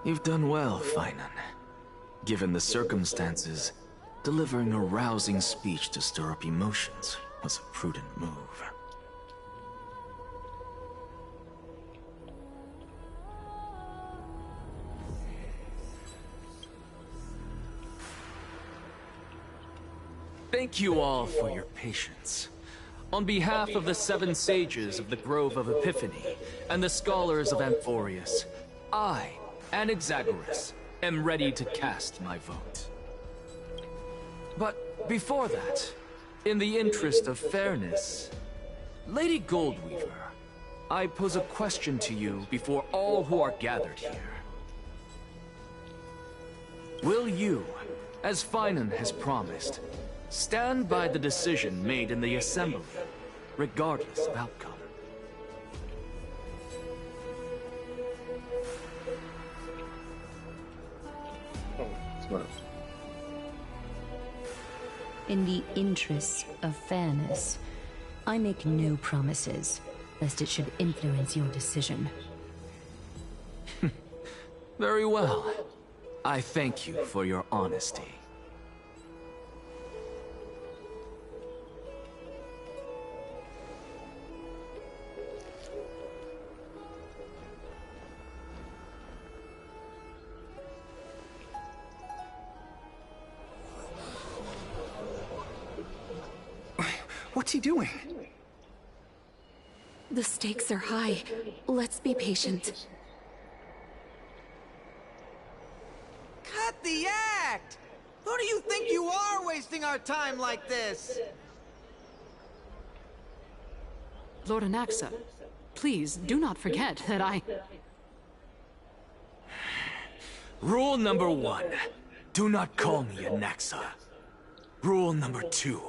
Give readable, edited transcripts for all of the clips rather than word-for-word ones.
You've done well, Finan. Given the circumstances, delivering a rousing speech to stir up emotions was a prudent move. Thank you all for your patience. On behalf of the 7 sages of the Grove of Epiphany and the scholars of Amphorius, I, Anaxagoras, am ready to cast my vote. But before that, in the interest of fairness, Lady Goldweaver, I pose a question to you before all who are gathered here. Will you, as Finan has promised, stand by the decision made in the Assembly, regardless of outcome? In the interests of fairness, I make no promises, lest it should influence your decision. Very well. I thank you for your honesty. What's he doing? The stakes are high. Let's be patient. Cut the act! Who do you think you are, wasting our time like this? Lord Anaxa, please do not forget that I... Rule number 1, do not call me Anaxa. Rule number 2,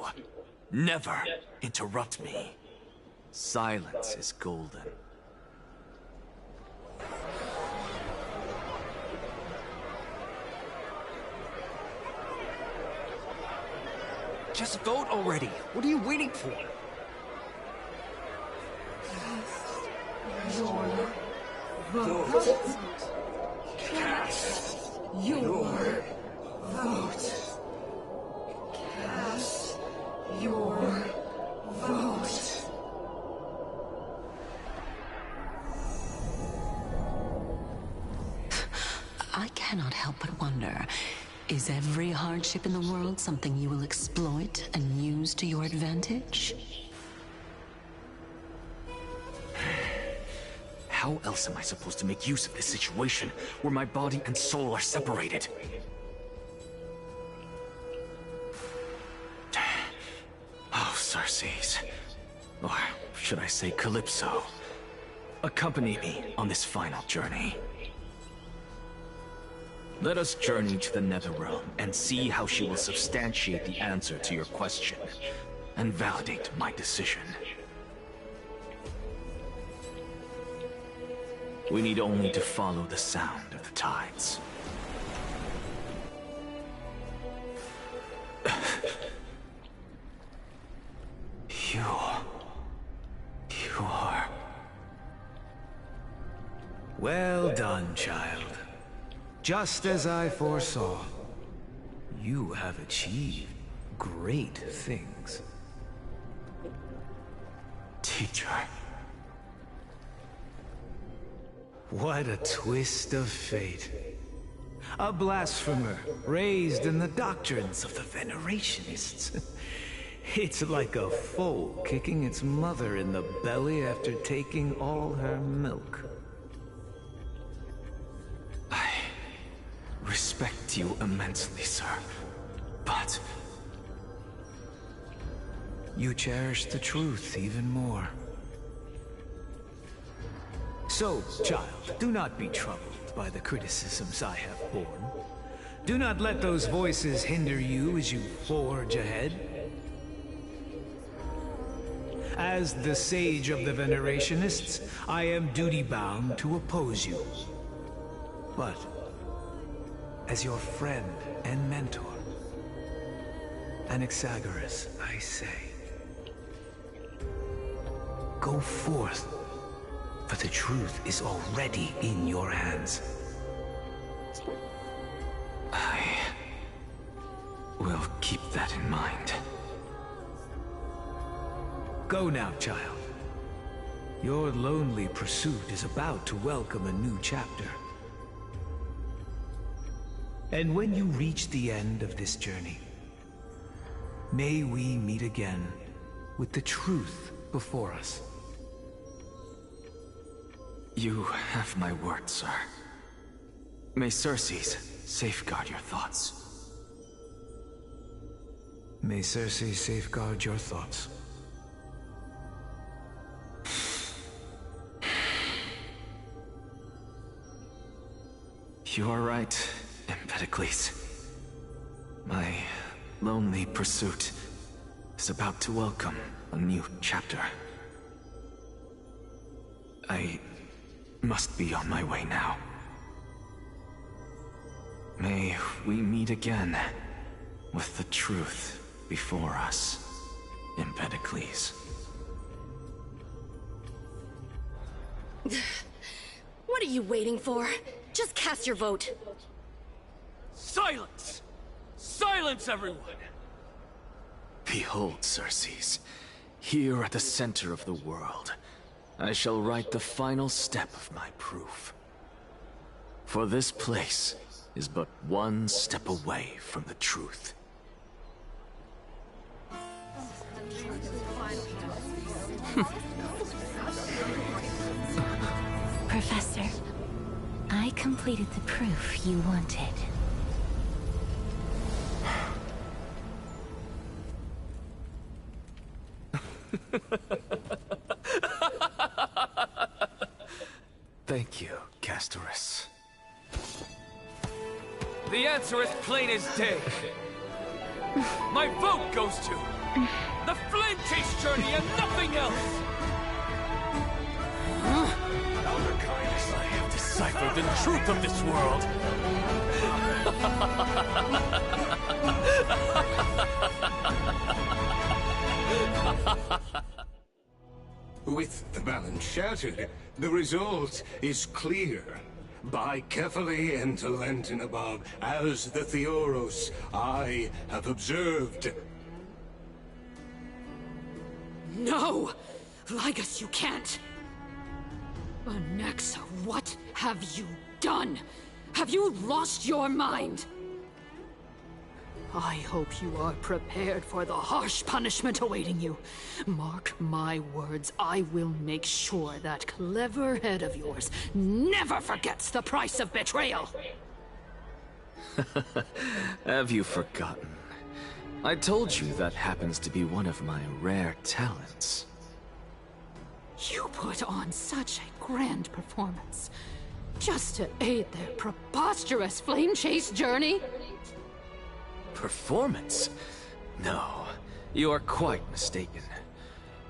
never interrupt me. Silence is golden. Just vote already. What are you waiting for? Your vote. Cast your vote. Cast your vote. I cannot help but wonder, is every hardship in the world something you will exploit and use to your advantage? How else am I supposed to make use of this situation where my body and soul are separated? Oh, Circes. Or should I say Calypso. Accompany me on this final journey. Let us journey to the Netherrealm and see how she will substantiate the answer to your question and validate my decision. We need only to follow the sound of the tides. You are... Well done, child. Just as I foresaw, you have achieved great things. Teacher. What a twist of fate. A blasphemer raised in the doctrines of the Venerationists. It's like a foal kicking its mother in the belly after taking all her milk. I respect you immensely, sir, but... You cherish the truth even more. So, child, do not be troubled by the criticisms I have borne. Do not let those voices hinder you as you forge ahead. As the sage of the Venerationists, I am duty-bound to oppose you. But, as your friend and mentor, Anaxagoras, I say, go forth, for the truth is already in your hands. We'll keep that in mind. Go now, child. Your lonely pursuit is about to welcome a new chapter. And when you reach the end of this journey, may we meet again with the truth before us. You have my word, sir. May Circes safeguard your thoughts. May Circe safeguard your thoughts. You are right, Empedocles. My lonely pursuit is about to welcome a new chapter. I must be on my way now. May we meet again with the truth before us, Empedocles. What are you waiting for? Just cast your vote. Silence! Silence, everyone! Behold, Circes, here at the center of the world, I shall write the final step of my proof. For this place is but one step away from the truth. Professor, I completed the proof you wanted. Thank you, Castorus. The answer is plain as day. My vote goes to the Flame Chase journey and nothing else! Elder Kindness, I have deciphered the truth of this world. With the balance shattered, the result is clear. By carefully and Lenten above, as the Theoros, I have observed. No! Lygus, you can't! Anaxa, what have you done? Have you lost your mind? I hope you are prepared for the harsh punishment awaiting you. Mark my words, I will make sure that clever head of yours never forgets the price of betrayal. Have you forgotten? I told you that happens to be one of my rare talents. You put on such a grand performance, just to aid their preposterous flame chase journey? Performance? No, you are quite mistaken.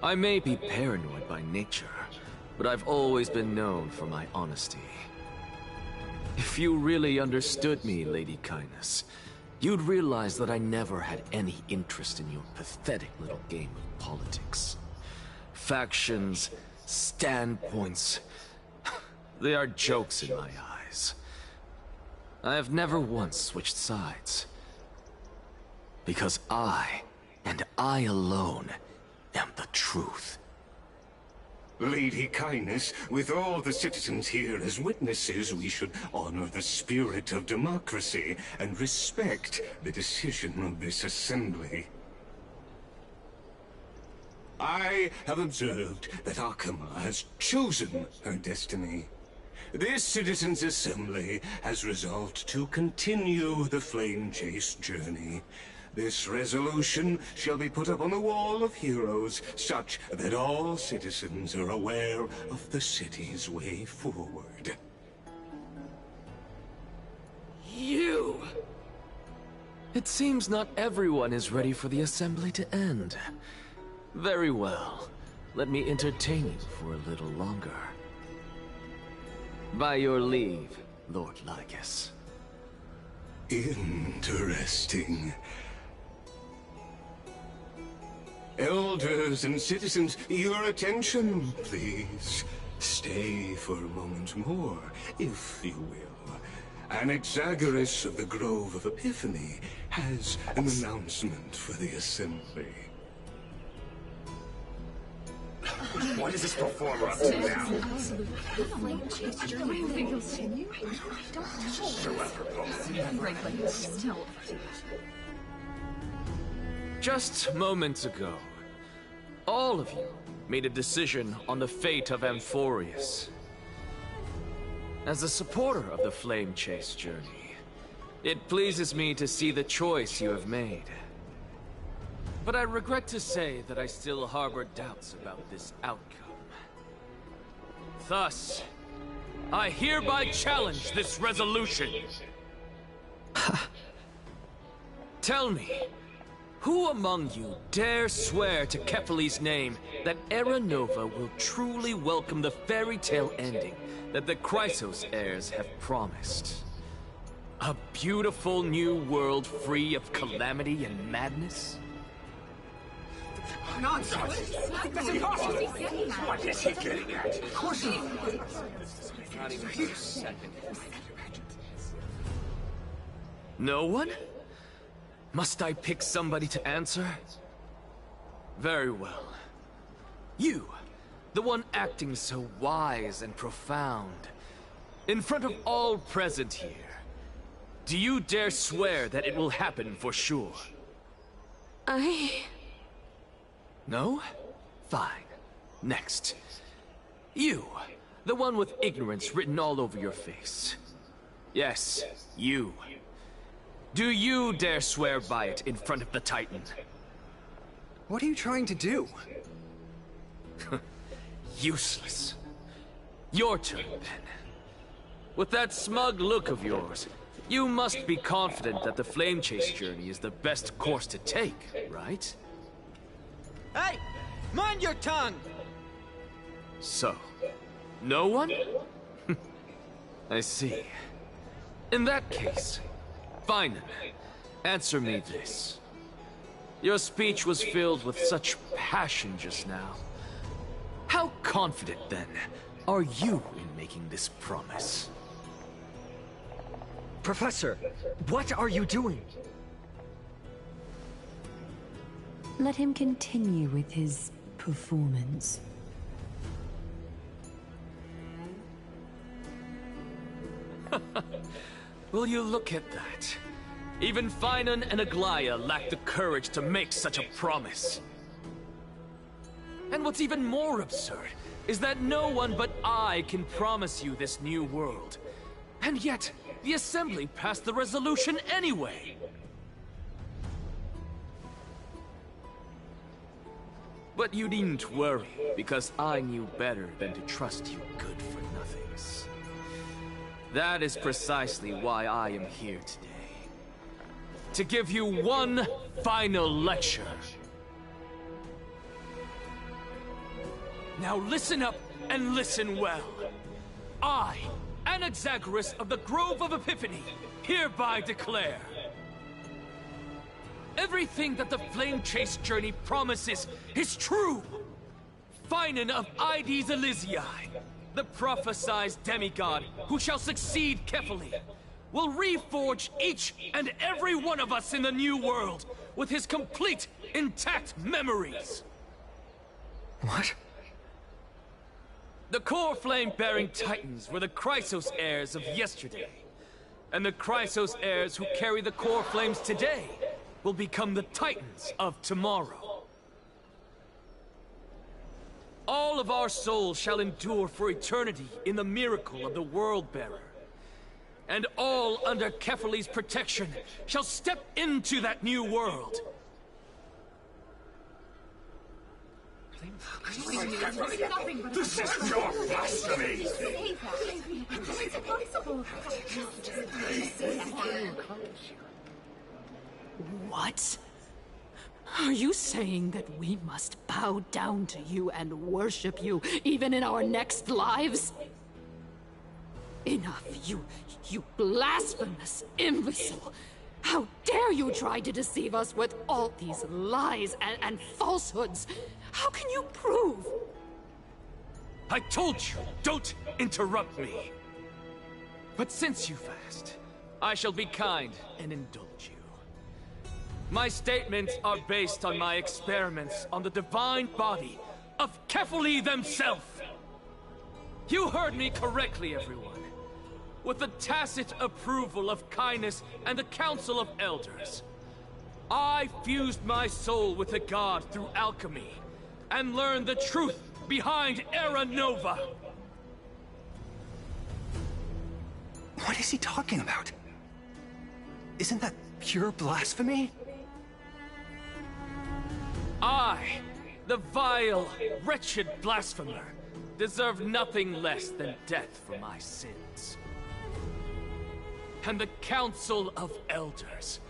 I may be paranoid by nature, but I've always been known for my honesty. If you really understood me, Lady Kindness, you'd realize that I never had any interest in your pathetic little game of politics. Factions, standpoints, they are jokes in my eyes. I have never once switched sides. Because I, and I alone, am the truth. Lady Kindness, with all the citizens here as witnesses, we should honor the spirit of democracy and respect the decision of this assembly. I have observed that Akama has chosen her destiny. This citizens' assembly has resolved to continue the flame chase journey. This resolution shall be put up on the Wall of Heroes, such that all citizens are aware of the city's way forward. You! It seems not everyone is ready for the assembly to end. Very well. Let me entertain you for a little longer. By your leave, Lord Lygus. Interesting. Elders and citizens, your attention, please. Stay for a moment more, if you will. Anaxagoras of the Grove of Epiphany has an announcement for the Assembly. What is this performer up to now? Just moments ago, all of you made a decision on the fate of Amphorius. As a supporter of the Flame Chase journey, it pleases me to see the choice you have made. But I regret to say that I still harbor doubts about this outcome. Thus, I hereby challenge this resolution. Tell me, who among you dare swear to Kephales's name that Era Nova will truly welcome the fairy tale ending that the Chrysos heirs have promised? A beautiful new world free of calamity and madness? Nonsense! That's impossible! What is he getting at? Of course not! Not even for a second. No one? Must I pick somebody to answer? Very well. You, the one acting so wise and profound, in front of all present here, do you dare swear that it will happen for sure? No? Fine. Next. You, the one with ignorance written all over your face. Yes, you. Do you dare swear by it in front of the Titan? What are you trying to do? Useless. Your turn, then. With that smug look of yours, you must be confident that the Flame Chase journey is the best course to take, right? Hey! Mind your tongue! So, no one? I see. In that case, fine then. Answer me this. Your speech was filled with such passion just now. How confident, then, are you in making this promise? Professor, what are you doing? Let him continue with his performance. Will you look at that? Even Finan and Aglaya lack the courage to make such a promise. And what's even more absurd is that no one but I can promise you this new world. And yet, the Assembly passed the resolution anyway. But you needn't worry, because I knew better than to trust you good-for-nothings. That is precisely why I am here today. To give you one final lecture. Now listen up and listen well. I, Anaxagoras of the Grove of Epiphany, hereby declare everything that the Flame Chase journey promises is true. Finan of Ides Elysiae, the prophesied demigod who shall succeed Kephale, will reforge each and every one of us in the new world with his complete, intact memories. What? The core flame-bearing Titans were the Chrysos heirs of yesterday. And the Chrysos heirs who carry the core flames today will become the Titans of tomorrow. All of our souls shall endure for eternity in the miracle of the World-Bearer. And all under Kephale's protection shall step into that new world. This is pure blasphemy! It's impossible. What? Are you saying that we must bow down to you and worship you, even in our next lives? Enough, you blasphemous imbecile! How dare you try to deceive us with all these lies and falsehoods? How can you prove? I told you, don't interrupt me. But since you've asked, I shall be kind and indulge you. My statements are based on my experiments on the divine body of Kefali themselves. You heard me correctly, everyone. With the tacit approval of Kindness and the Council of Elders, I fused my soul with the god through alchemy and learned the truth behind Era Nova. What is he talking about? Isn't that pure blasphemy? I, the vile, wretched blasphemer, deserve nothing less than death for my sins. And the Council of Elders,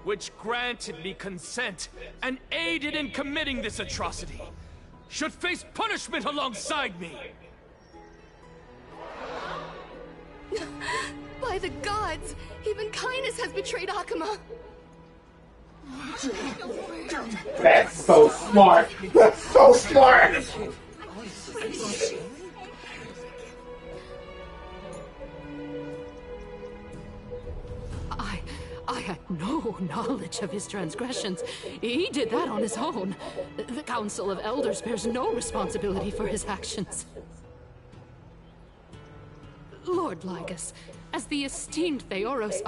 which granted me consent and aided in committing this atrocity, should face punishment alongside me! By the gods! Even Kindness has betrayed Akuma! That's so smart! That's so smart! I had no knowledge of his transgressions. He did that on his own. The Council of Elders bears no responsibility for his actions. Lord Lygus, as the esteemed Theoros,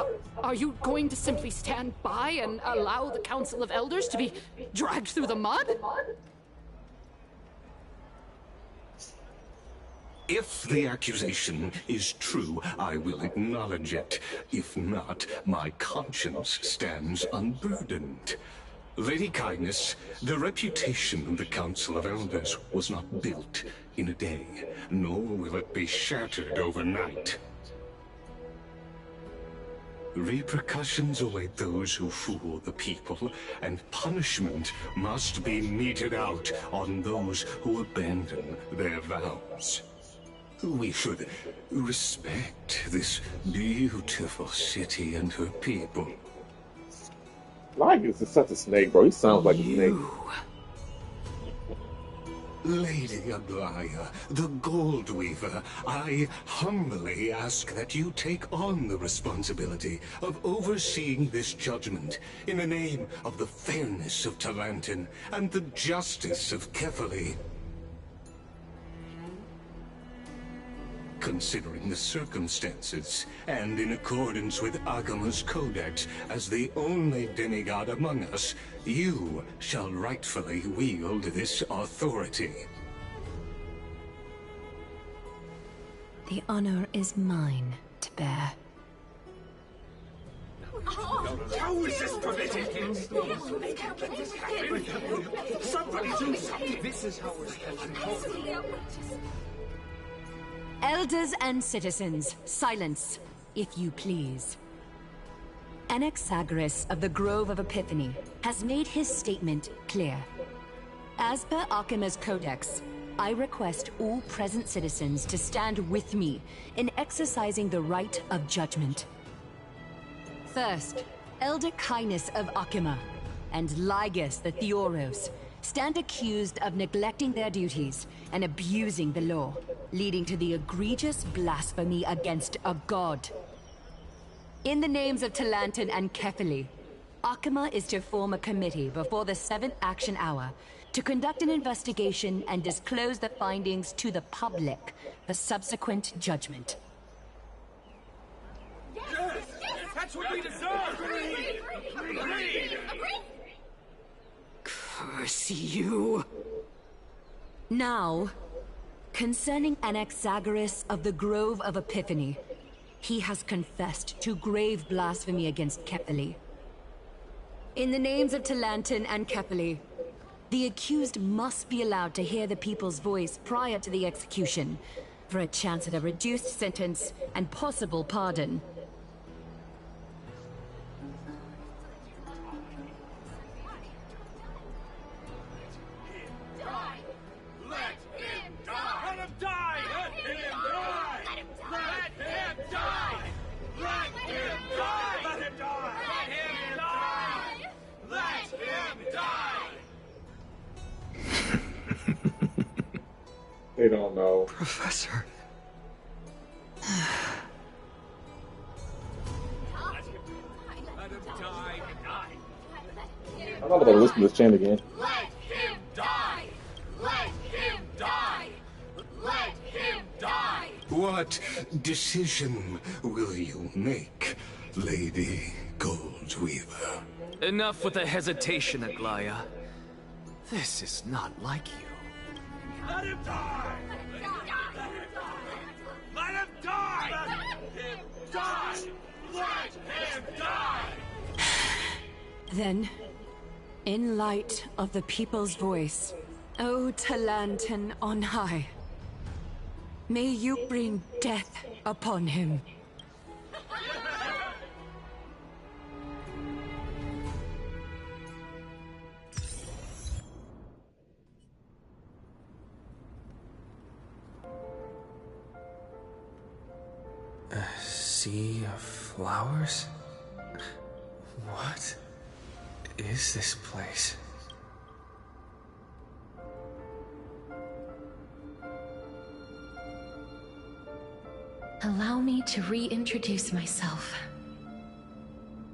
are you going to simply stand by and allow the Council of Elders to be dragged through the mud? If the accusation is true, I will acknowledge it. If not, my conscience stands unburdened. Lady Kindness, the reputation of the Council of Elders was not built in a day, nor will it be shattered overnight. Repercussions await those who fool the people, and punishment must be meted out on those who abandon their vows. We should respect this beautiful city and her people. Lygus is such a snake, bro. He sounds like a snake. Lady Aglaya, the Gold Weaver, I humbly ask that you take on the responsibility of overseeing this judgment in the name of the fairness of Talantin and the justice of Kefali. Considering the circumstances, and in accordance with Akuma's codex, as the only demigod among us, you shall rightfully wield this authority. The honor is mine to bear. How is this permitted? Somebody do something! This is how we're supposed to go. Elders and citizens, silence, if you please. Anaxagoras of the Grove of Epiphany has made his statement clear. As per Akuma's codex, I request all present citizens to stand with me in exercising the right of judgment. First, Elder Kindness of Akuma and Lygus the Theoros stand accused of neglecting their duties and abusing the law, leading to the egregious blasphemy against a god. In the names of Talantin and Kefali, Akuma is to form a committee before the 7th action hour to conduct an investigation and disclose the findings to the public for subsequent judgment. Yes! That's what we deserve! Agree! Curse you! Now, concerning Anaxagoras of the Grove of Epiphany, he has confessed to grave blasphemy against Kefali. In the names of Talantin and Kefali, the accused must be allowed to hear the people's voice prior to the execution, for a chance at a reduced sentence and possible pardon. They don't know. Professor. Let him die. I'm not gonna listen to this chant again. Let him die! Let him die! Let him die! What decision will you make, Lady Goldweaver? Enough with the hesitation, Aglaya. This is not like you. Let him die! Let him die! Let him die! Let him die! Then, in light of the people's voice, O Talantan on high, may you bring death upon him. A sea of flowers? What is this place? Allow me to reintroduce myself.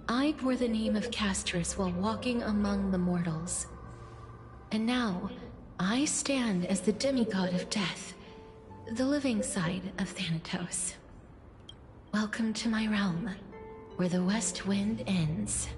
I bore the name of Castris while walking among the mortals. And now, I stand as the demigod of death, the living side of Thanatos. Welcome to my realm, where the west wind ends.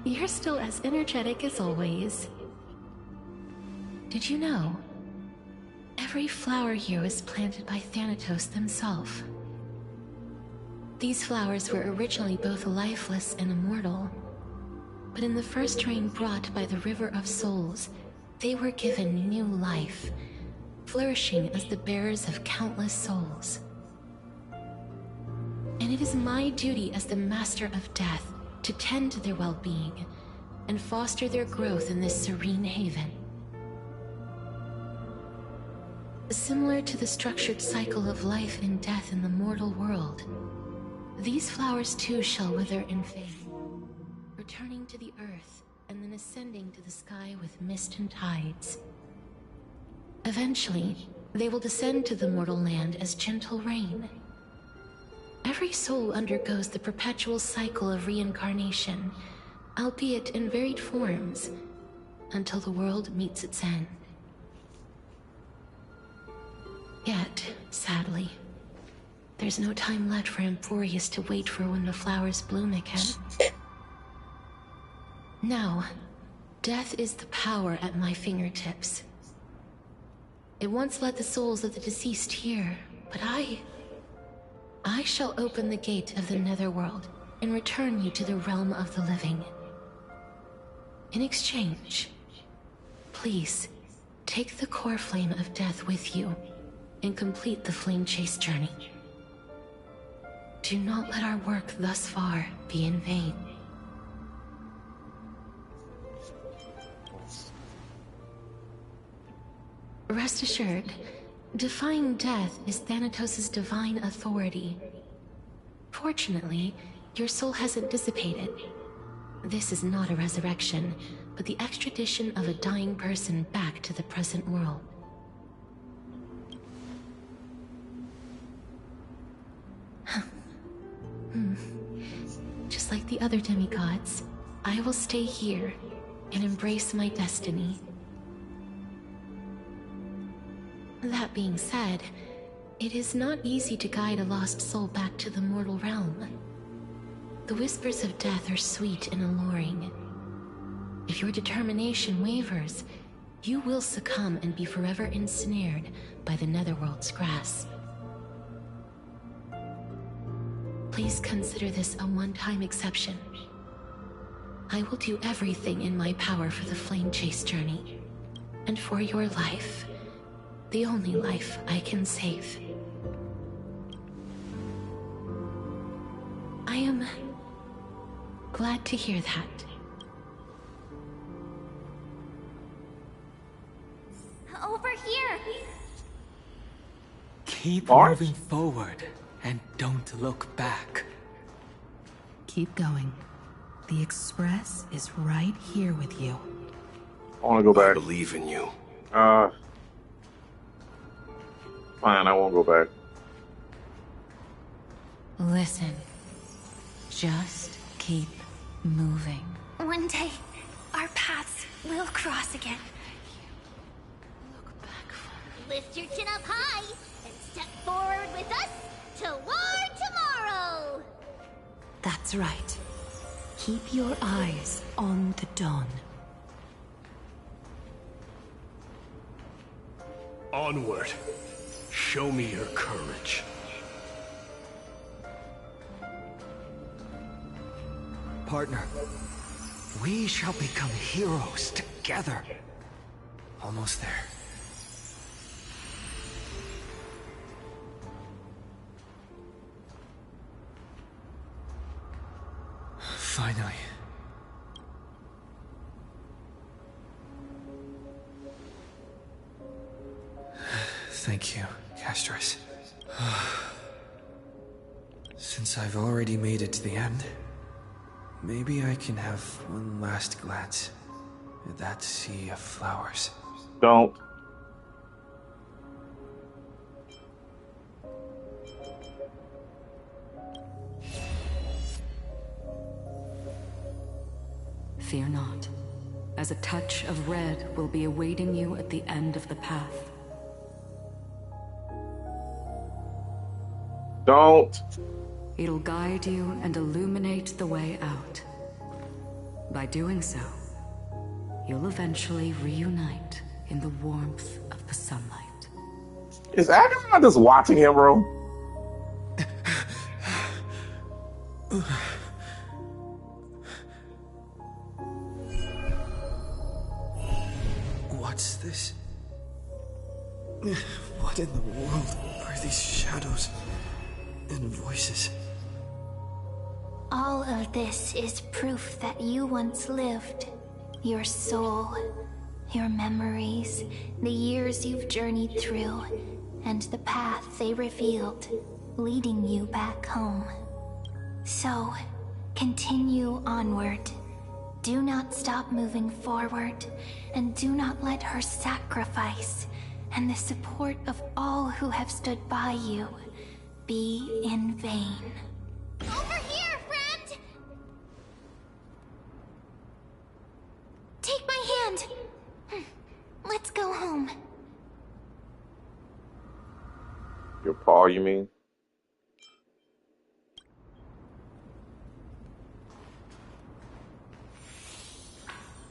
You're still as energetic as always. Did you know? Every flower here was planted by Thanatos himself. These flowers were originally both lifeless and immortal, but in the first rain brought by the River of Souls, they were given new life, flourishing as the bearers of countless souls. And it is my duty as the Master of Death to tend to their well-being and foster their growth in this serene haven. Similar to the structured cycle of life and death in the mortal world, these flowers too shall wither and fade, returning to the earth and then ascending to the sky with mist and tides. Eventually, they will descend to the mortal land as gentle rain. Every soul undergoes the perpetual cycle of reincarnation, albeit in varied forms, until the world meets its end. Yet, sadly, there's no time left for Amphorius to wait for when the flowers bloom again. Now, death is the power at my fingertips. It once led the souls of the deceased here, but I shall open the gate of the Netherworld and return you to the realm of the living. In exchange, please, take the core flame of death with you and complete the flame chase journey. Do not let our work thus far be in vain. Rest assured, defying death is Thanatos' divine authority. Fortunately, your soul hasn't dissipated. This is not a resurrection, but the extradition of a dying person back to the present world. Just like the other demigods, I will stay here and embrace my destiny. That being said, it is not easy to guide a lost soul back to the mortal realm. The whispers of death are sweet and alluring. If your determination wavers, you will succumb and be forever ensnared by the Netherworld's grasp. Please consider this a one-time exception. I will do everything in my power for the flame chase journey, and for your life, the only life I can save. I am glad to hear that. Over here! Keep moving forward, and don't look back. Keep going. The Express is right here with you. I want to go back. I believe in you. Fine, I won't go back. Listen. Just keep moving. One day, our paths will cross again. Lift your chin up high and step forward with us toward tomorrow! That's right. Keep your eyes on the dawn. Onward. Show me your courage. Partner, we shall become heroes together. Almost there. Finally. Thank you, Castris. Since I've already made it to the end, maybe I can have one last glance at that sea of flowers. Don't. Fear not, as a touch of red will be awaiting you at the end of the path. Don't. It'll guide you and illuminate the way out. By doing so, you'll eventually reunite in the warmth of the sunlight. Is Agamemnon just watching him, bro? What's this? What in the world are these shadows and voices? All of this is proof that you once lived. Your soul, your memories, the years you've journeyed through, and the path they revealed, leading you back home. So, continue onward. Do not stop moving forward, and do not let her sacrifice and the support of all who have stood by you be in vain. Over here, friend! Take my hand. Let's go home. Your paw, you mean?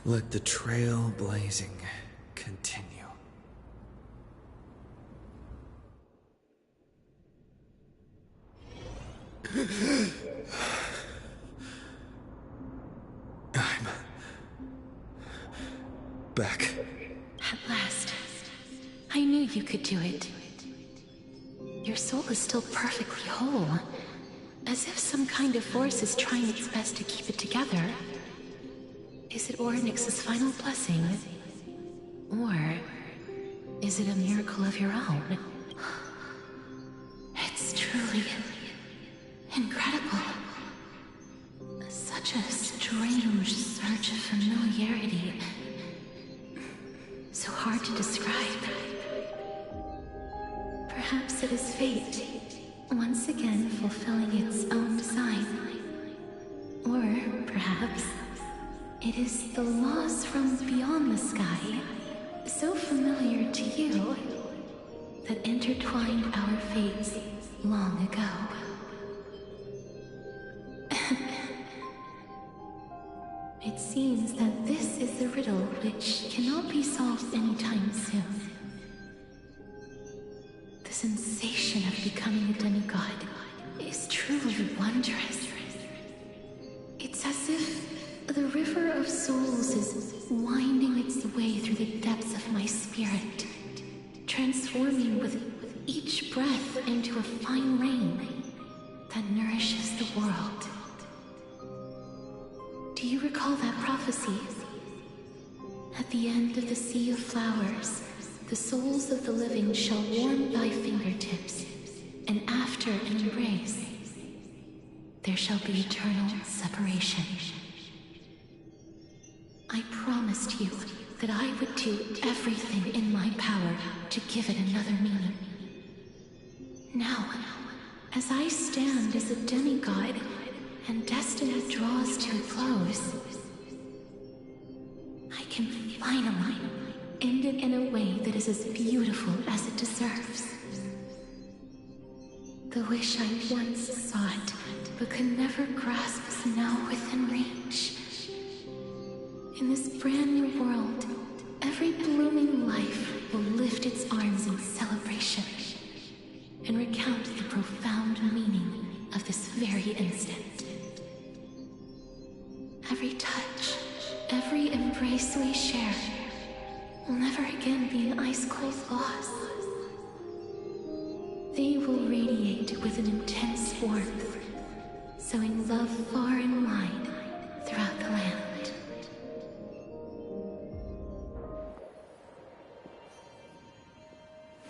Let the trail blazing continue. I'm back. At last. I knew you could do it. Your soul is still perfectly whole. As if some kind of force is trying its best to keep it together. Is it Ornyx's final blessing? Or is it a miracle of your own? It's truly incredible. Such a strange surge of familiarity. So hard to describe. Perhaps it is fate, once again fulfilling its own design. Or perhaps it is the laws from beyond the sky, so familiar to you, that intertwined our fates long ago. It seems that this is the riddle which cannot be solved anytime soon. The sensation of becoming a demigod is truly wondrous. It's as if the river of souls is winding its way through the depths of my spirit, transforming with each breath into a fine rain that nourishes the world. Do you recall that prophecy? At the end of the sea of flowers, the souls of the living shall warm thy fingertips, and after an embrace, there shall be eternal separation. I promised you that I would do everything in my power to give it another meaning. Now, as I stand as a demigod, and destiny draws to a close, I can finally end it in a way that is as beautiful as it deserves. The wish I once sought, but could never grasp, is now within reach. In this brand new world, every blooming life will lift its arms in celebration and recount the profound meaning of this very instant. Every touch, every embrace we share will never again be an ice-cold loss. They will radiate with an intense warmth, sowing love far and wide throughout the land.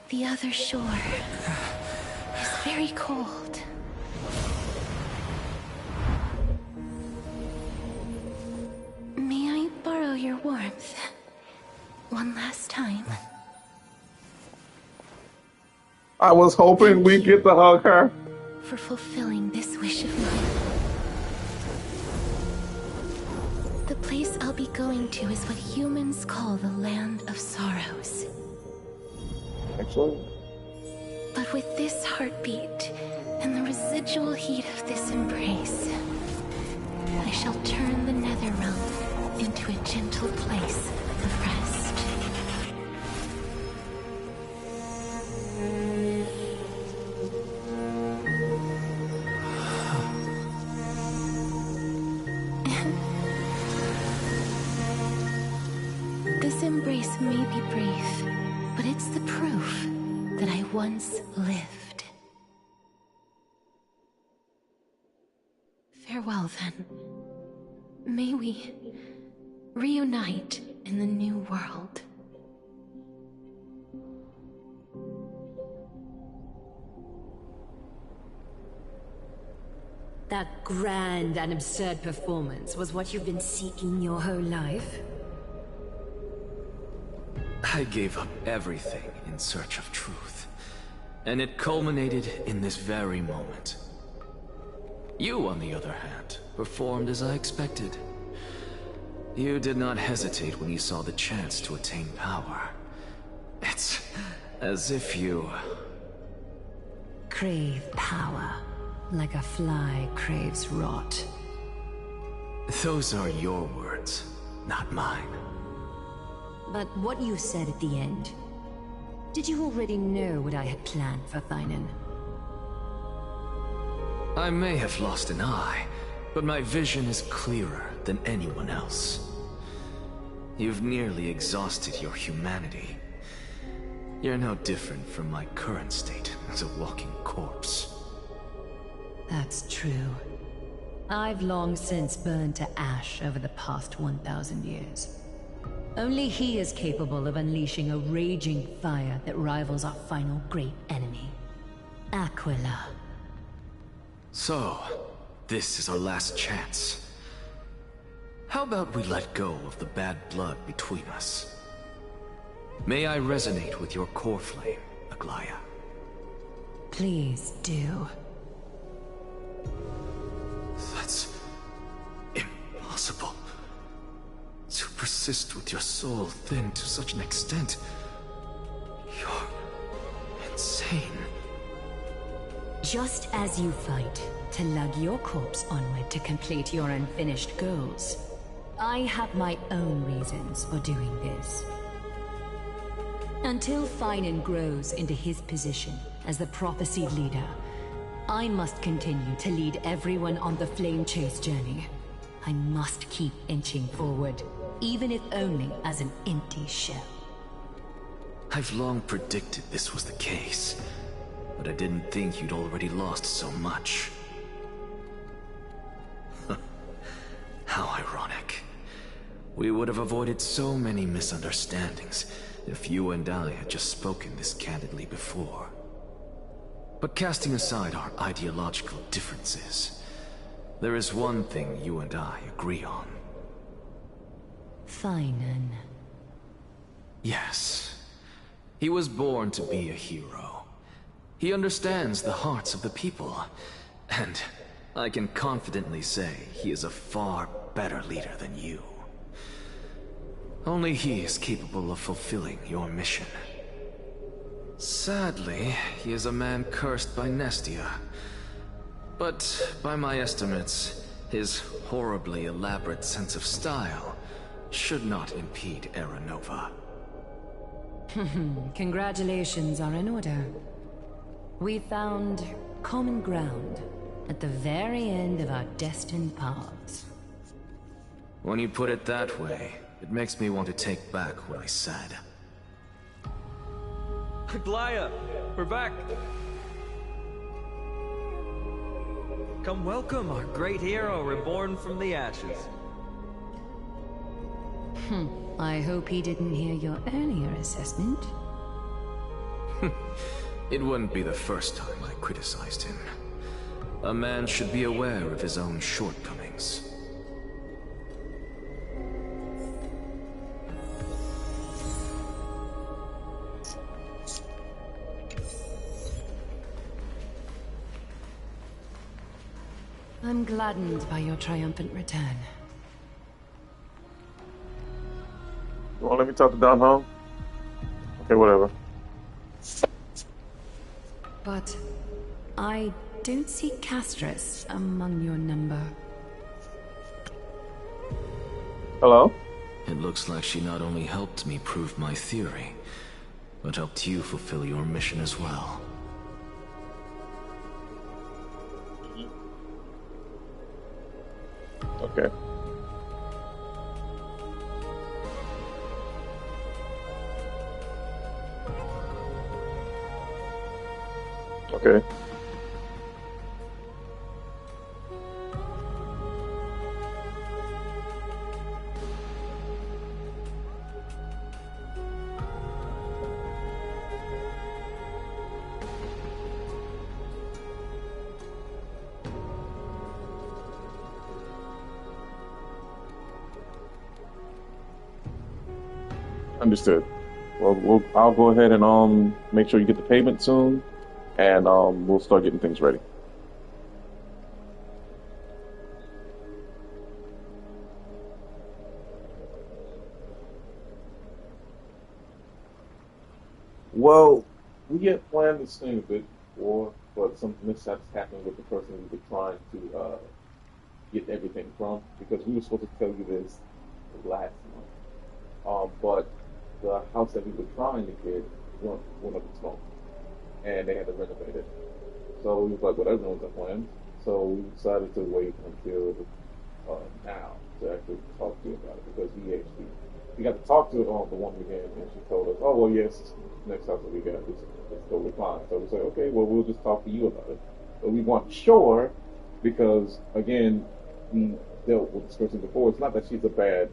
The other shore is very cold. May I borrow your warmth one last time? I was hoping we'd get to hug her. For fulfilling this wish of mine. The place I'll be going to is what humans call the Land of Sorrows. Excellent. But with this heartbeat and the residual heat of this embrace, I shall turn the nether realm into a gentle place of rest. This embrace may be brief, but it's the proof that I once lived. Farewell, then. May we reunite in the new world. That grand and absurd performance was what you've been seeking your whole life? I gave up everything in search of truth, and it culminated in this very moment. You, on the other hand, performed as I expected. You did not hesitate when you saw the chance to attain power. It's as if you... crave power, like a fly craves rot. Those are your words, not mine. But what you said at the end, did you already know what I had planned for Thainan? I may have lost an eye, but my vision is clearer than anyone else. You've nearly exhausted your humanity. You're no different from my current state as a walking corpse. That's true. I've long since burned to ash over the past 1,000 years. Only he is capable of unleashing a raging fire that rivals our final great enemy, Aquila. So, this is our last chance. How about we let go of the bad blood between us? May I resonate with your core flame, Aglaya? Please do. That's impossible. To persist with your soul thinned to such an extent. You're insane. Just as you fight to lug your corpse onward to complete your unfinished goals, I have my own reasons for doing this. Until Thainan grows into his position as the prophesied leader, I must continue to lead everyone on the flame chase journey. I must keep inching forward, even if only as an empty shell. I've long predicted this was the case, but I didn't think you'd already lost so much. How ironic. We would have avoided so many misunderstandings if you and I had just spoken this candidly before. But casting aside our ideological differences, there is one thing you and I agree on. Thainan. Yes. He was born to be a hero. He understands the hearts of the people. And I can confidently say he is a far better leader than you. Only he is capable of fulfilling your mission. Sadly, he is a man cursed by Nestia. But by my estimates, his horribly elaborate sense of style should not impede Era Nova. Congratulations are in order. We found common ground at the very end of our destined paths. When you put it that way, it makes me want to take back what I said. Glaya, we're back. Come welcome our great hero reborn from the ashes. I hope he didn't hear your earlier assessment. It wouldn't be the first time I criticized him. A man should be aware of his own shortcomings. I'm gladdened by your triumphant return. You wanna let me talk to Don Home? Okay, whatever. But I don't see Castris among your number. Hello? It looks like she not only helped me prove my theory, but helped you fulfill your mission as well. Okay. Okay. Understood. Well, I'll go ahead and make sure you get the payment soon, and we'll start getting things ready. Well, we had planned this thing a bit before, but some mishaps happened with the person we were trying to get everything from, because we were supposed to tell you this last month. But the house that we were trying to get went up in smoke, and they had to renovate it. So we was like, well, everyone's a plan. So we decided to wait until now to actually talk to you about it, because we got to talk to the one we had, and she told us, oh, well, yes, next house that we got is totally fine. So we said, okay, well, we'll just talk to you about it. But we weren't sure, because, again, we dealt with this person before. It's not that she's a bad,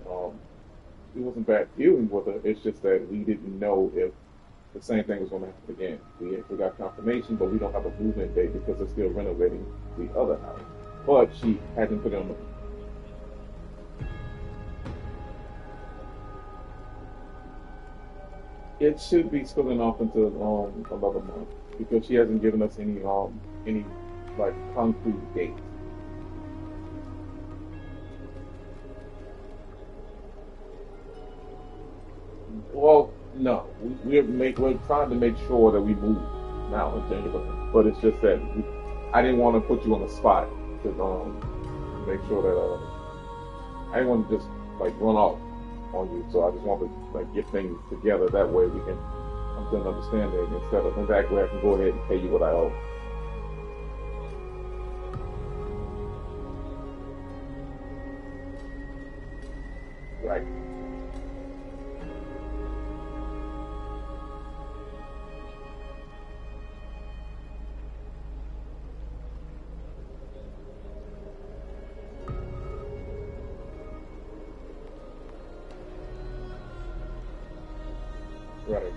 it wasn't bad dealing with her. It's just that we didn't know if the same thing was going to happen again. We actually got confirmation, but we don't have a move-in date because they're still renovating the other house. But she hasn't put it on the... It should be spilling off into another month, because she hasn't given us any like concrete date. Well, no, we're trying to make sure that we move now in January, but it's just that I didn't want to put you on the spot to make sure that I didn't want to just like run off on you, so I just want to like get things together. That way we can come to an understanding instead of in that way I can go ahead and pay you what I owe. Right. Right.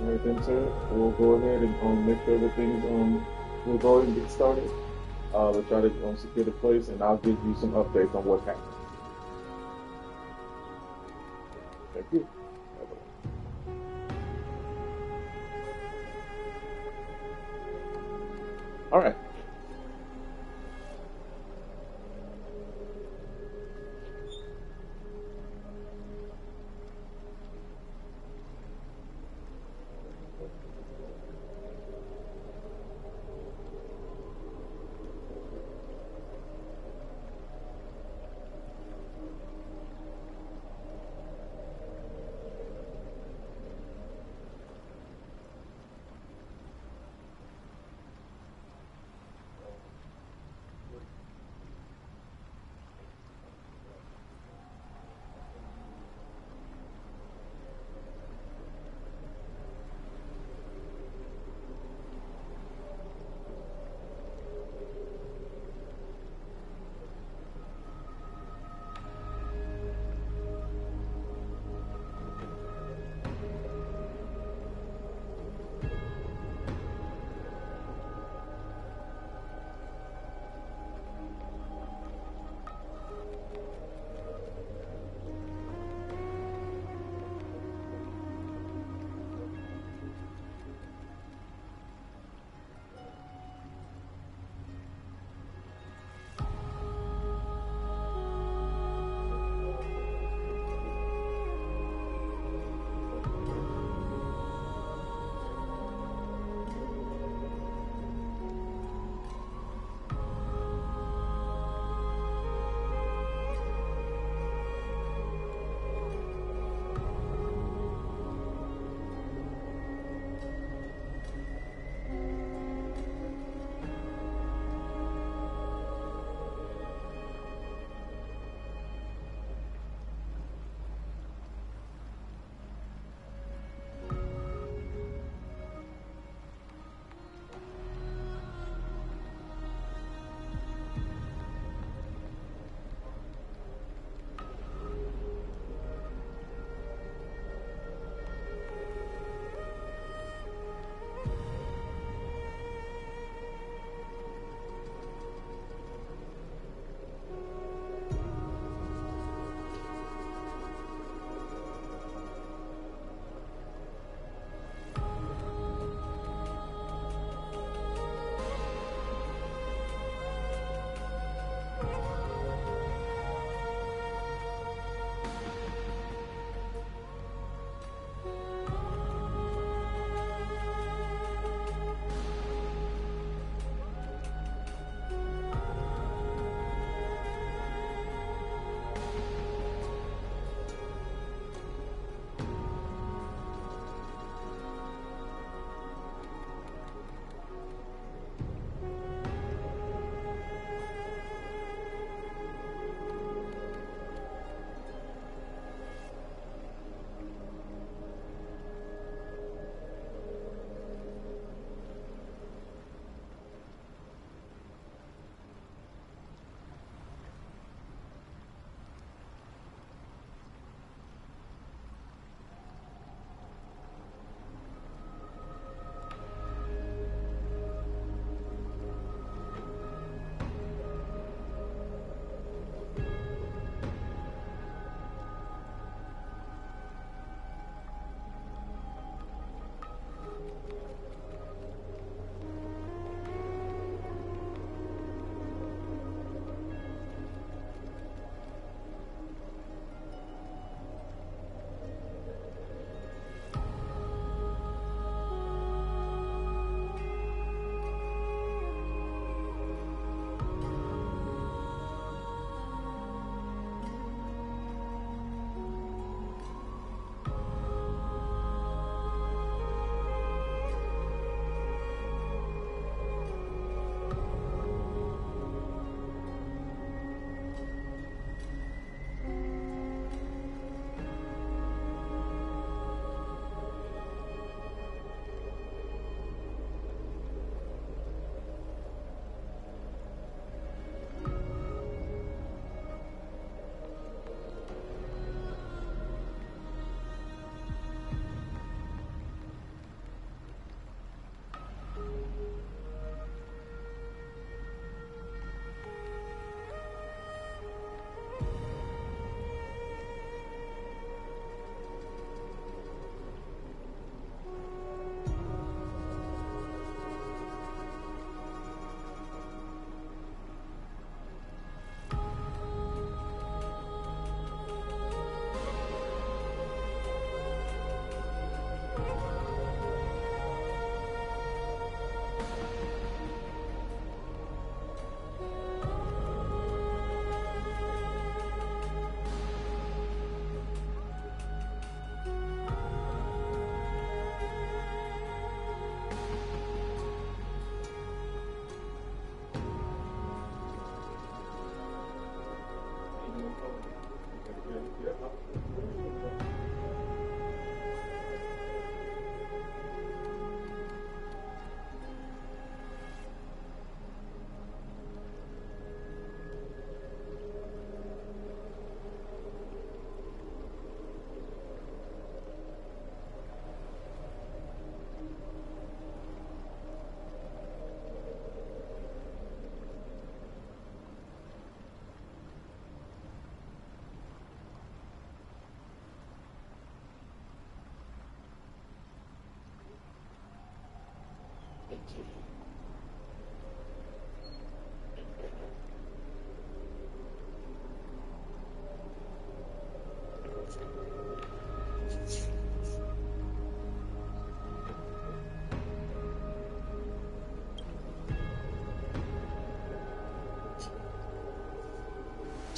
Alright then, sir. We'll go ahead and make sure everything's we'll go ahead and get started. We'll try to secure the place, and I'll give you some updates on what happened. Thank you. All right.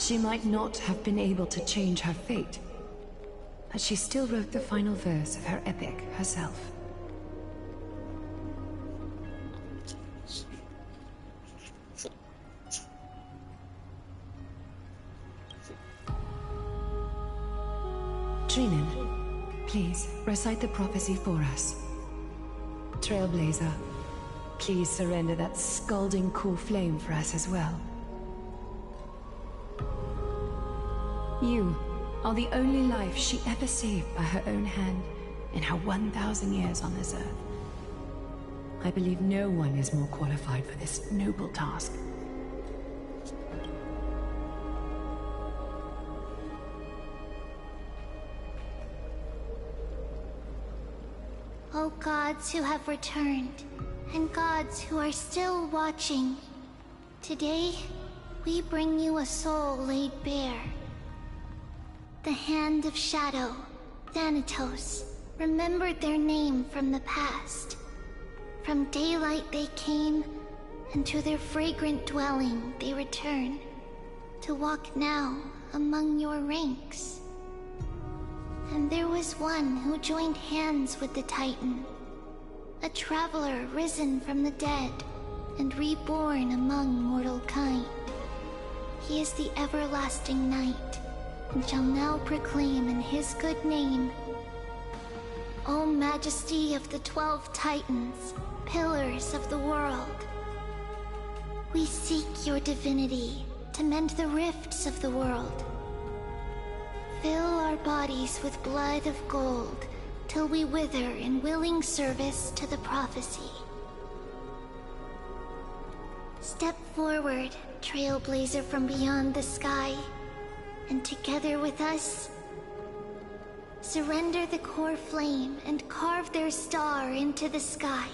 She might not have been able to change her fate, but she still wrote the final verse of her epic herself. Trinen, please recite the prophecy for us. Trailblazer, please surrender that scalding cool flame for us as well. You are the only life she ever saved by her own hand in her 1,000 years on this earth. I believe no one is more qualified for this noble task. O gods who have returned, and gods who are still watching, today we bring you a soul laid bare. The Hand of Shadow, Thanatos, remembered their name from the past. From daylight they came, and to their fragrant dwelling they return, to walk now among your ranks. And there was one who joined hands with the Titan, a traveler risen from the dead and reborn among mortal kind. He is the everlasting night, and shall now proclaim in his good name, O Majesty of the 12 Titans, pillars of the world, we seek your divinity to mend the rifts of the world. Fill our bodies with blood of gold, till we wither in willing service to the prophecy. Step forward, trailblazer from beyond the sky, and together with us, surrender the core flame and carve their star into the sky.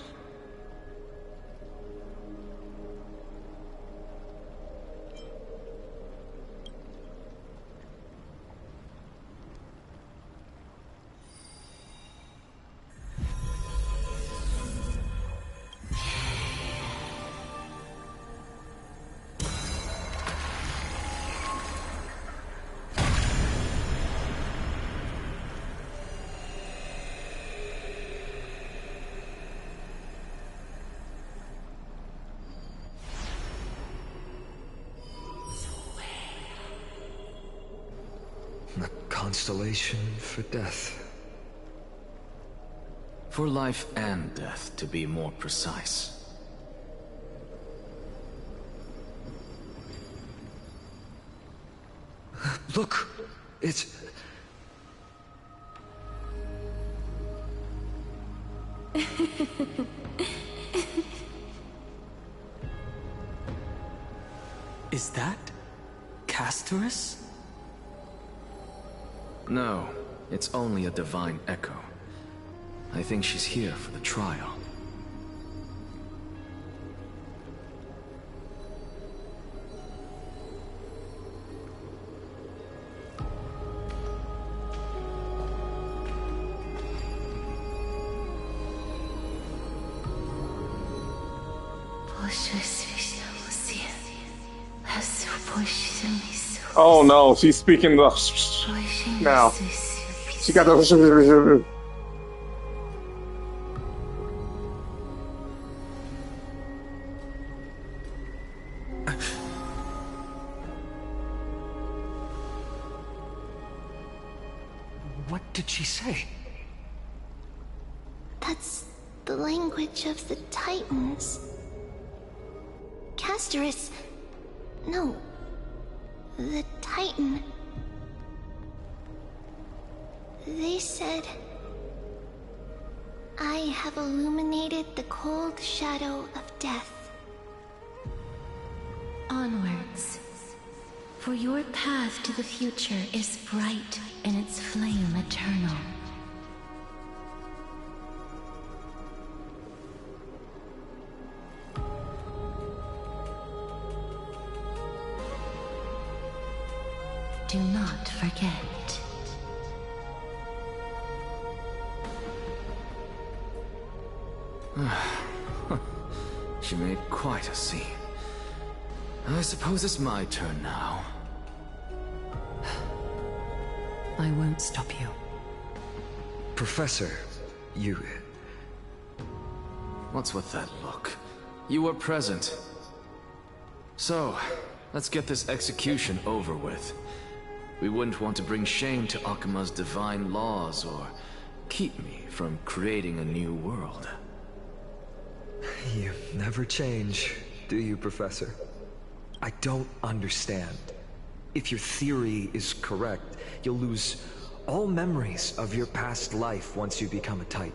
A constellation for death. For life and death, to be more precise. Look! It's... Is that Castorus? No, it's only a divine echo. I think she's here for the trial. Oh no, she's speaking the now. She got the What did she say? That's the language of the Titans. Castorus... No. The Titan... They said... I have illuminated the cold shadow of death. Onwards. For your path to the future is bright and its flame eternal. Do not forget. She made quite a scene. I suppose it's my turn now. I won't stop you. Professor, you... What's with that look? You were present. So, let's get this execution over with. We wouldn't want to bring shame to Akima's divine laws or keep me from creating a new world. You never change, do you, Professor? I don't understand. If your theory is correct, you'll lose all memories of your past life once you become a Titan.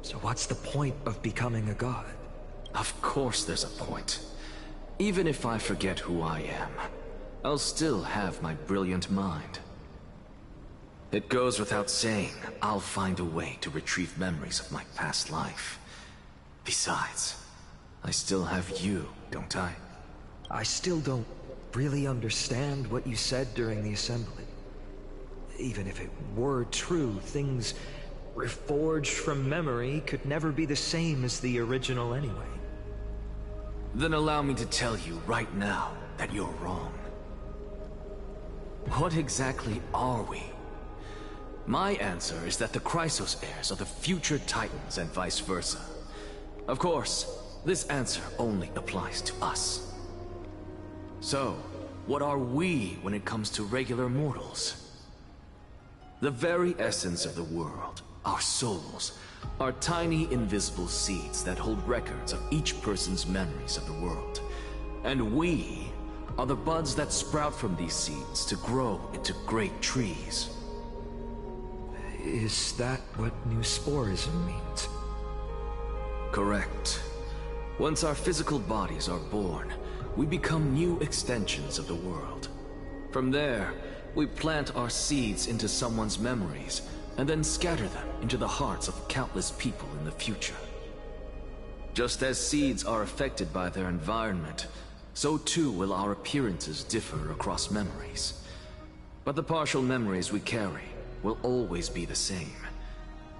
So what's the point of becoming a god? Of course there's a point. Even if I forget who I am, I'll still have my brilliant mind. It goes without saying, I'll find a way to retrieve memories of my past life. Besides, I still have you, don't I? I still don't really understand what you said during the assembly. Even if it were true, things reforged from memory could never be the same as the original anyway. Then allow me to tell you right now that you're wrong. What exactly are we? My answer is that the Chrysos heirs are the future Titans and vice versa. Of course, this answer only applies to us. So, what are we when it comes to regular mortals? The very essence of the world, our souls, are tiny invisible seeds that hold records of each person's memories of the world. And we are the buds that sprout from these seeds to grow into great trees. Is that what new sporism means? Correct. Once our physical bodies are born, we become new extensions of the world. From there, we plant our seeds into someone's memories, and then scatter them into the hearts of countless people in the future. Just as seeds are affected by their environment, so too will our appearances differ across memories. But the partial memories we carry will always be the same,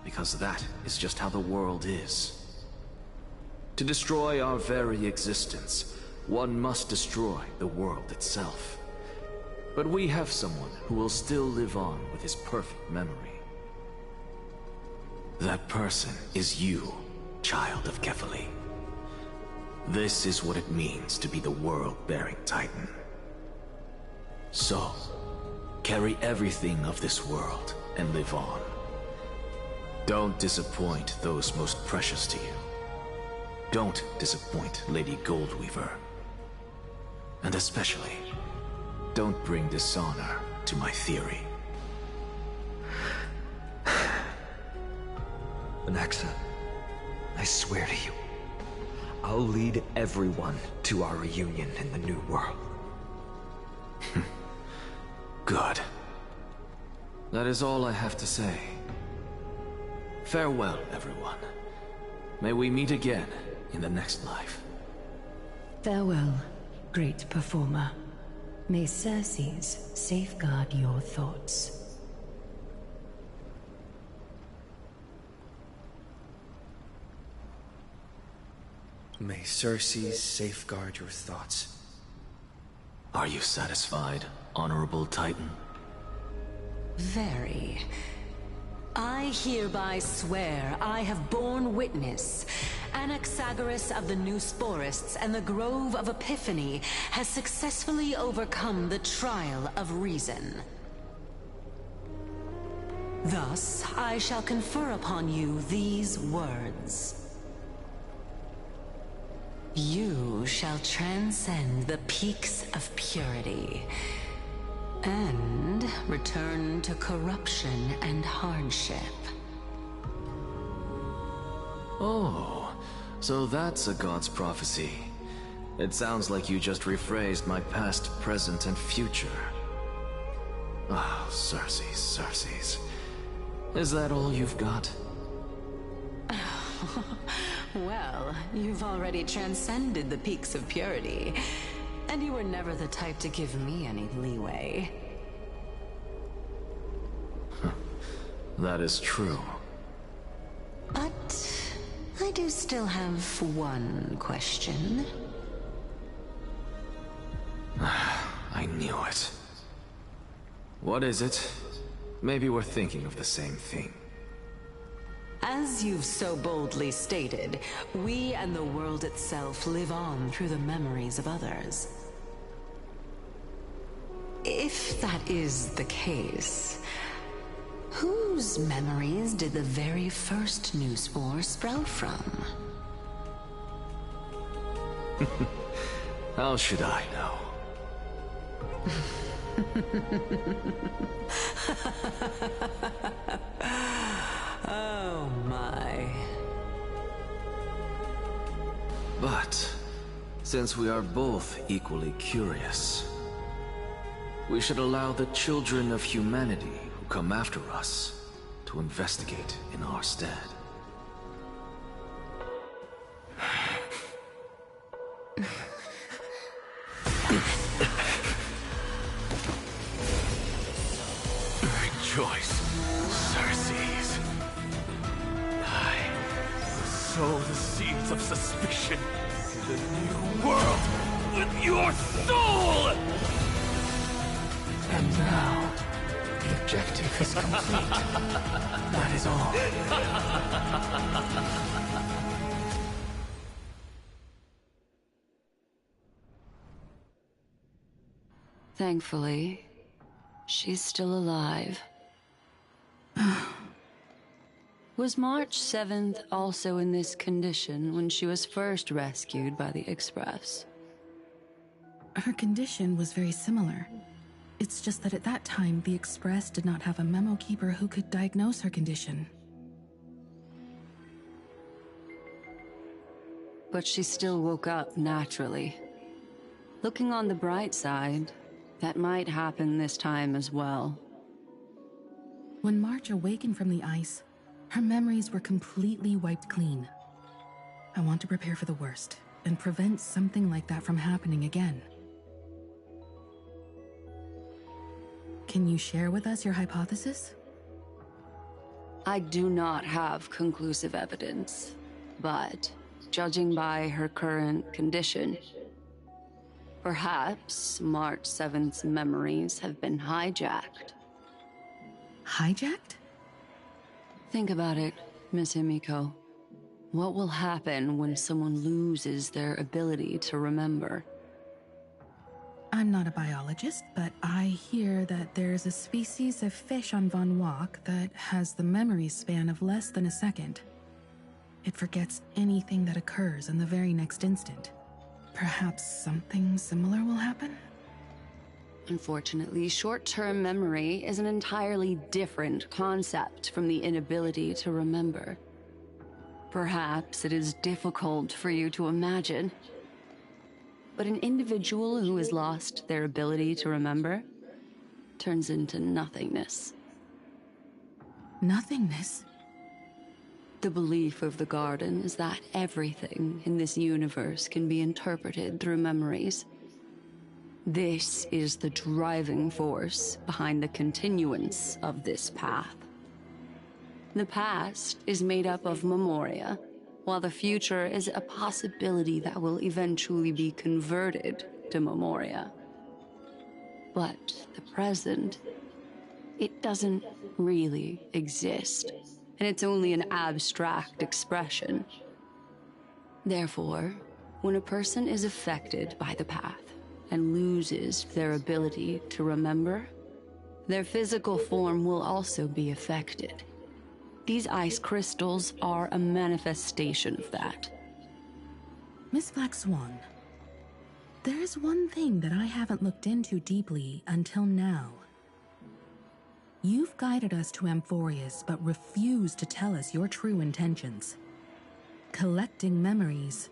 because that is just how the world is. To destroy our very existence, one must destroy the world itself. But we have someone who will still live on with his perfect memory. That person is you, child of Kefali. This is what it means to be the world-bearing Titan. So, carry everything of this world and live on. Don't disappoint those most precious to you. Don't disappoint Lady Goldweaver. And especially, don't bring dishonor to my theory. Anaxa, I swear to you, I'll lead everyone to our reunion in the new world. Good. That is all I have to say. Farewell, everyone. May we meet again in the next life. Farewell, great performer. May Circes safeguard your thoughts. May Circes safeguard your thoughts. Are you satisfied, Honorable Titan? Very. I hereby swear I have borne witness. Anaxagoras of the New Sporists and the Grove of Epiphany has successfully overcome the trial of reason. Thus, I shall confer upon you these words. You shall transcend the peaks of purity and return to corruption and hardship. Oh, so that's a god's prophecy. It sounds like you just rephrased my past, present, and future. Oh, Circes, Circes. Is that all you've got? Well, you've already transcended the peaks of purity, and you were never the type to give me any leeway. That is true. But I do still have one question. I knew it. What is it? Maybe we're thinking of the same thing. As you've so boldly stated, we and the world itself live on through the memories of others. If that is the case, whose memories did the very first new spore sprout from? How should I know? Oh my. But, since we are both equally curious, we should allow the children of humanity who come after us to investigate in our stead. Rejoice, Xerxes. I sow the seeds of suspicion in the new world with your soul! And now, the objective is complete. That is all. Thankfully, she's still alive. Was March 7th also in this condition when she was first rescued by the Express? Her condition was very similar. It's just that at that time, the Express did not have a memo keeper who could diagnose her condition. But she still woke up naturally. Looking on the bright side, that might happen this time as well. When March awakened from the ice, her memories were completely wiped clean. I want to prepare for the worst and prevent something like that from happening again. Can you share with us your hypothesis? I do not have conclusive evidence, but judging by her current condition, perhaps March 7th's memories have been hijacked. Hijacked? Think about it, Miss Himiko. What will happen when someone loses their ability to remember? I'm not a biologist, but I hear that there's a species of fish on Von Walk that has the memory span of less than a second. It forgets anything that occurs in the very next instant. Perhaps something similar will happen? Unfortunately, short-term memory is an entirely different concept from the inability to remember. Perhaps it is difficult for you to imagine, but an individual who has lost their ability to remember turns into nothingness. Nothingness? The belief of the Garden is that everything in this universe can be interpreted through memories. This is the driving force behind the continuance of this path. The past is made up of memoria, while the future is a possibility that will eventually be converted to memoria. But the present, it doesn't really exist, and it's only an abstract expression. Therefore, when a person is affected by the path and loses their ability to remember, their physical form will also be affected. These ice crystals are a manifestation of that. Miss Black Swan, there is one thing that I haven't looked into deeply until now. You've guided us to Amphorius, but refused to tell us your true intentions. Collecting memories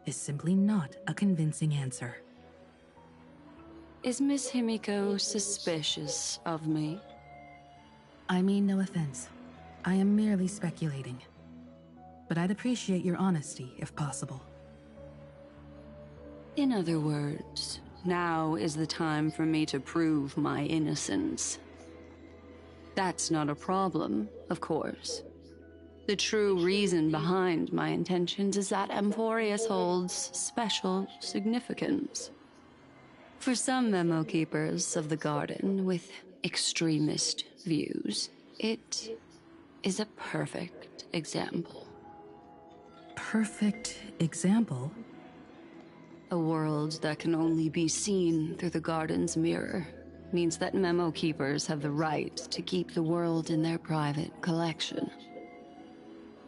is simply not a convincing answer. Is Miss Himiko suspicious of me? I mean no offense. I am merely speculating. But I'd appreciate your honesty, if possible. In other words, now is the time for me to prove my innocence. That's not a problem, of course. The true reason behind my intentions is that Amphorius holds special significance. For some memo keepers of the Garden with extremist views. It is a perfect example. Perfect example? A world that can only be seen through the garden's mirror means that memo keepers have the right to keep the world in their private collection.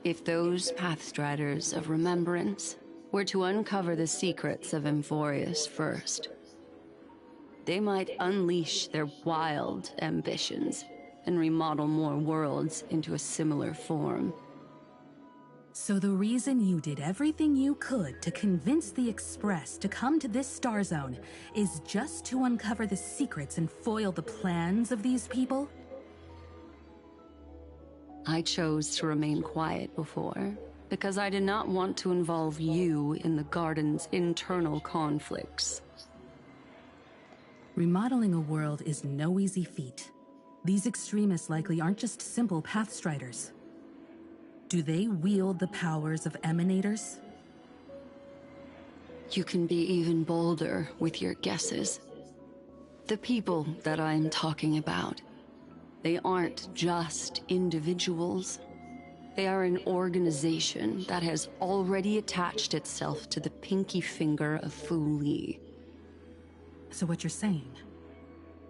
If those Pathstriders of Remembrance were to uncover the secrets of Amphorius first, they might unleash their wild ambitions and remodel more worlds into a similar form. So the reason you did everything you could to convince the Express to come to this star zone is just to uncover the secrets and foil the plans of these people? I chose to remain quiet before, because I did not want to involve you in the Garden's internal conflicts. Remodeling a world is no easy feat. These extremists likely aren't just simple Pathstriders. Do they wield the powers of Emanators? You can be even bolder with your guesses. The people that I'm talking about, they aren't just individuals. They are an organization that has already attached itself to the pinky finger of Fu Li. So what you're saying,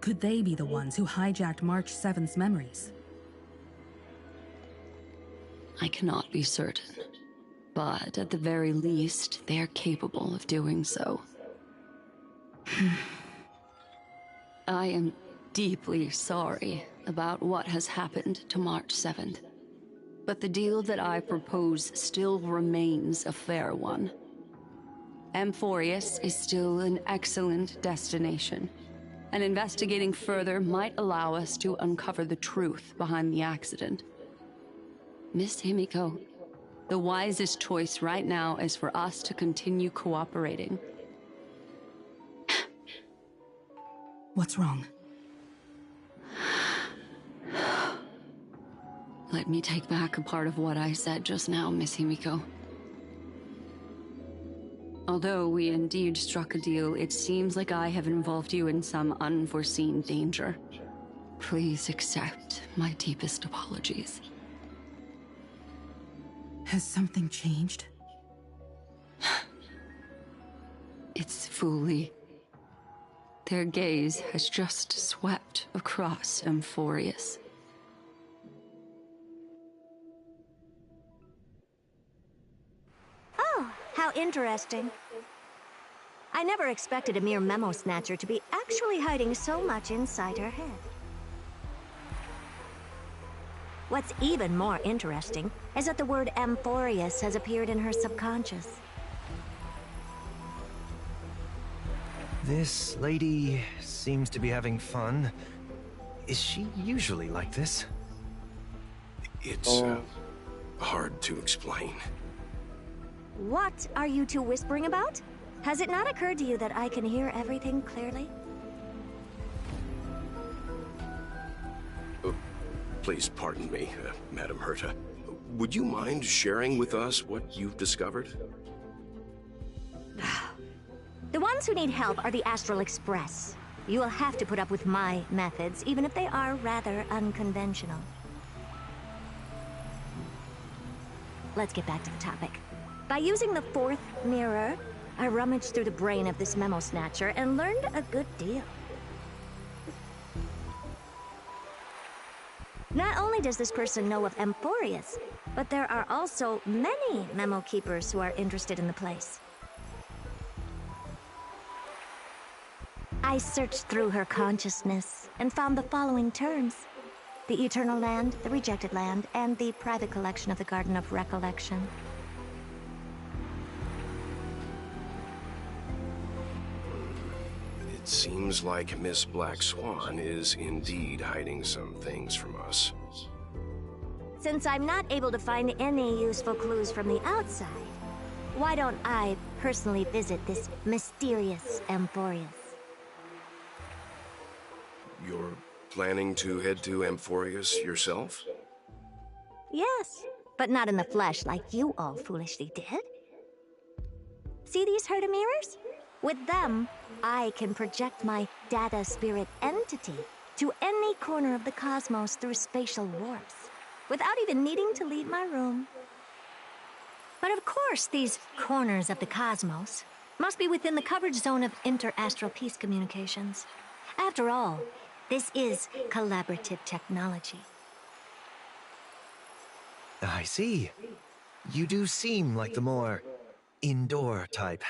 could they be the ones who hijacked March 7th's memories? I cannot be certain, but at the very least, they are capable of doing so. I am deeply sorry about what has happened to March 7th, but the deal that I propose still remains a fair one. Amphorius is still an excellent destination, and investigating further might allow us to uncover the truth behind the accident. Miss Himiko, the wisest choice right now is for us to continue cooperating. What's wrong? Let me take back a part of what I said just now, Miss Himiko. Although we indeed struck a deal, it seems like I have involved you in some unforeseen danger. Please accept my deepest apologies. Has something changed? It's Fu Li. Their gaze has just swept across Amphorius. Oh, how interesting. I never expected a mere memo snatcher to be actually hiding so much inside her head. What's even more interesting is that the word Amphorius has appeared in her subconscious. This lady seems to be having fun. Is she usually like this? It's hard to explain. What are you two whispering about? Has it not occurred to you that I can hear everything clearly? Please pardon me, Madam Herta. Would you mind sharing with us what you've discovered? The ones who need help are the Astral Express. You will have to put up with my methods, even if they are rather unconventional. Let's get back to the topic. By using the fourth mirror, I rummaged through the brain of this memo snatcher and learned a good deal. Not only does this person know of Amphorius, but there are also many memo keepers who are interested in the place. I searched through her consciousness and found the following terms: the Eternal Land, the Rejected Land, and the private collection of the Garden of Recollection. It seems like Miss Black Swan is indeed hiding some things from us. Since I'm not able to find any useful clues from the outside, why don't I personally visit this mysterious Amphorius? You're planning to head to Amphorius yourself? Yes, but not in the flesh like you all foolishly did. See these Herta mirrors? With them, I can project my data spirit entity to any corner of the cosmos through spatial warps, without even needing to leave my room. But of course, these corners of the cosmos must be within the coverage zone of inter-astral peace communications. After all, this is collaborative technology. I see. You do seem like the more indoor type.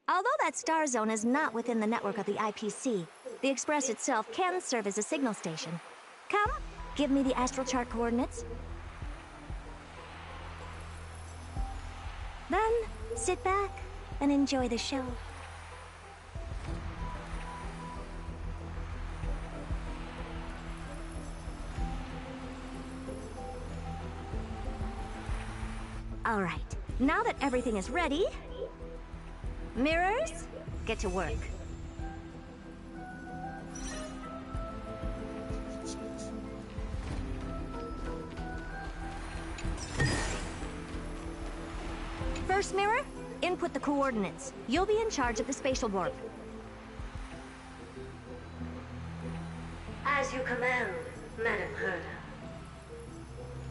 Although that star zone is not within the network of the IPC, the Express itself can serve as a signal station. Come, give me the astral chart coordinates. Then, sit back and enjoy the show. All right, now that everything is ready, mirrors, get to work. First mirror, input the coordinates. You'll be in charge of the spatial warp. As you command, Madam Herta.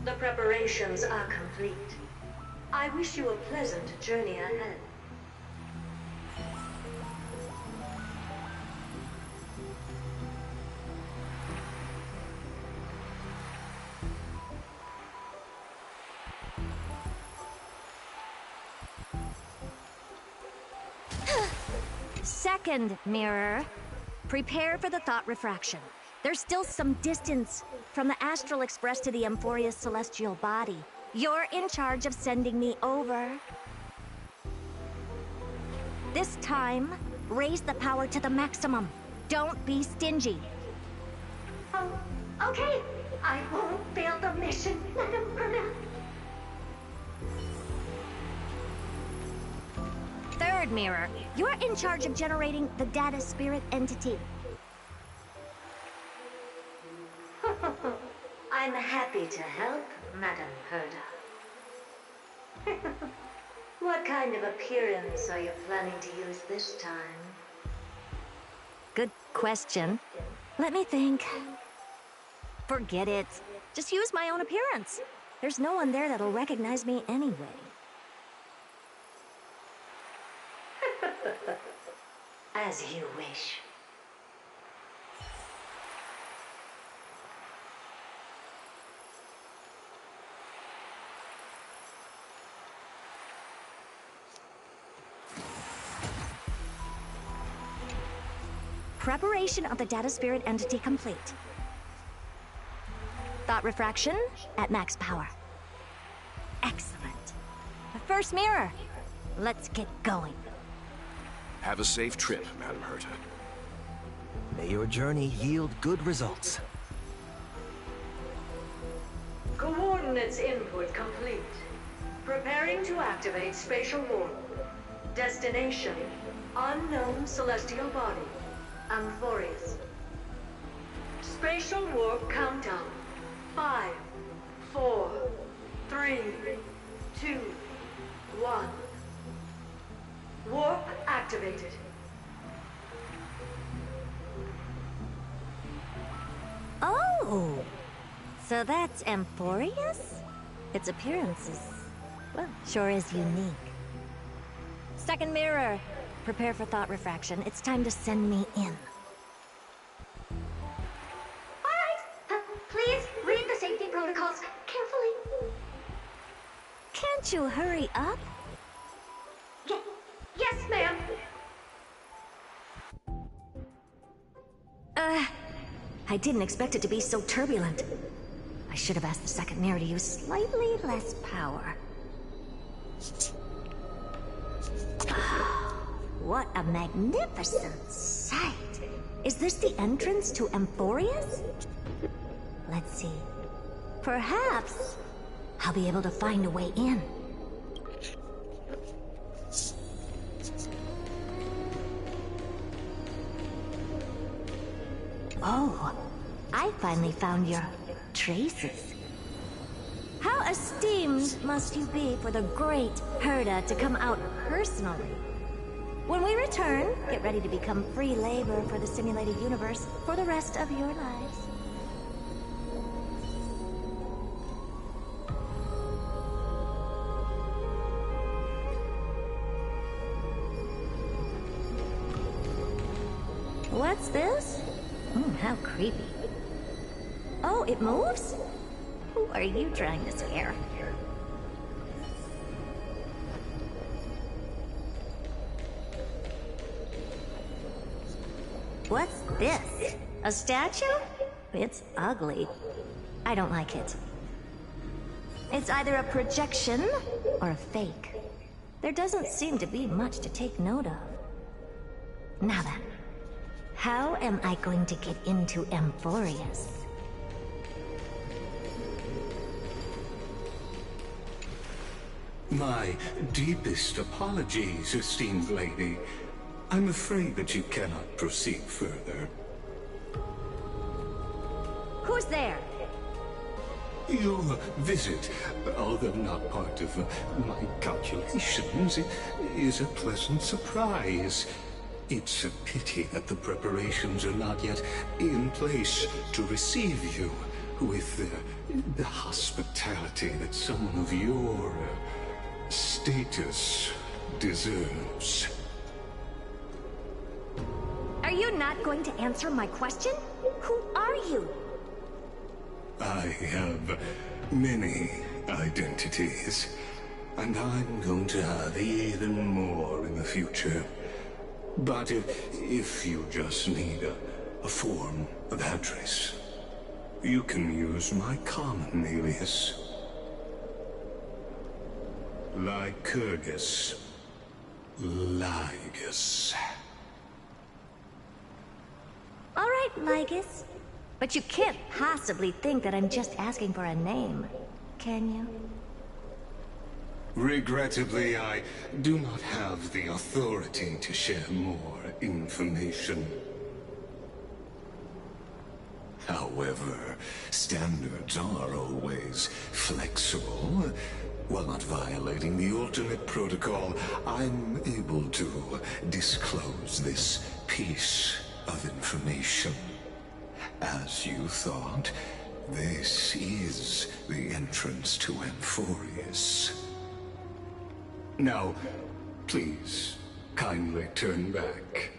The preparations are complete. I wish you a pleasant journey ahead. Second mirror, prepare for the thought refraction. There's still some distance from the Astral Express to the Amphorius celestial body. You're in charge of sending me over. This time, raise the power to the maximum. Don't be stingy. Oh, okay. I won't fail the mission, Madam Herta. Third mirror, you're in charge of generating the data spirit entity. I'm happy to help, Madam Herta. What kind of appearance are you planning to use this time? Good question. Let me think. Forget it. Just use my own appearance. There's no one there that'll recognize me anyway. As you wish. Preparation of the data spirit entity complete. Thought refraction at max power. Excellent. The first mirror. Let's get going. Have a safe trip, Madam Herta. May your journey yield good results. Coordinates input complete. Preparing to activate spatial warp. Destination, unknown celestial body, Amphorius. Spatial warp countdown. 5, 4, 3, 2, 1. Warp activated. Oh! So that's Amphorius? Its appearance is, well, sure is unique. Second mirror. Prepare for thought refraction. It's time to send me in. Alright! Please read the safety protocols carefully. Can't you hurry up? Yes, ma'am. I didn't expect it to be so turbulent. I should have asked the second mirror to use slightly less power. What a magnificent sight! Is this the entrance to Amphorius? Let's see. Perhaps I'll be able to find a way in. Oh, I finally found your traces. How esteemed must you be for the great Herta to come out personally? When we return, get ready to become free labor for the simulated universe for the rest of your lives. What's this? How creepy. Oh, it moves? Who are you trying to scare? What's this? A statue? It's ugly. I don't like it. It's either a projection or a fake. There doesn't seem to be much to take note of. Now then, how am I going to get into Amphorius? My deepest apologies, esteemed lady. I'm afraid that you cannot proceed further. Who's there? Your visit, although not part of my calculations, is a pleasant surprise. It's a pity that the preparations are not yet in place to receive you with the hospitality that someone of your status deserves. Are you not going to answer my question? Who are you? I have many identities, and I'm going to have even more in the future. But if you just need a form of address, you can use my common alias. Lycurgus. Lygus. All right, Lygus. But you can't possibly think that I'm just asking for a name, can you? Regrettably, I do not have the authority to share more information. However, standards are always flexible. While not violating the ultimate protocol, I'm able to disclose this piece of information. As you thought, this is the entrance to Amphorius. Now, please, kindly turn back.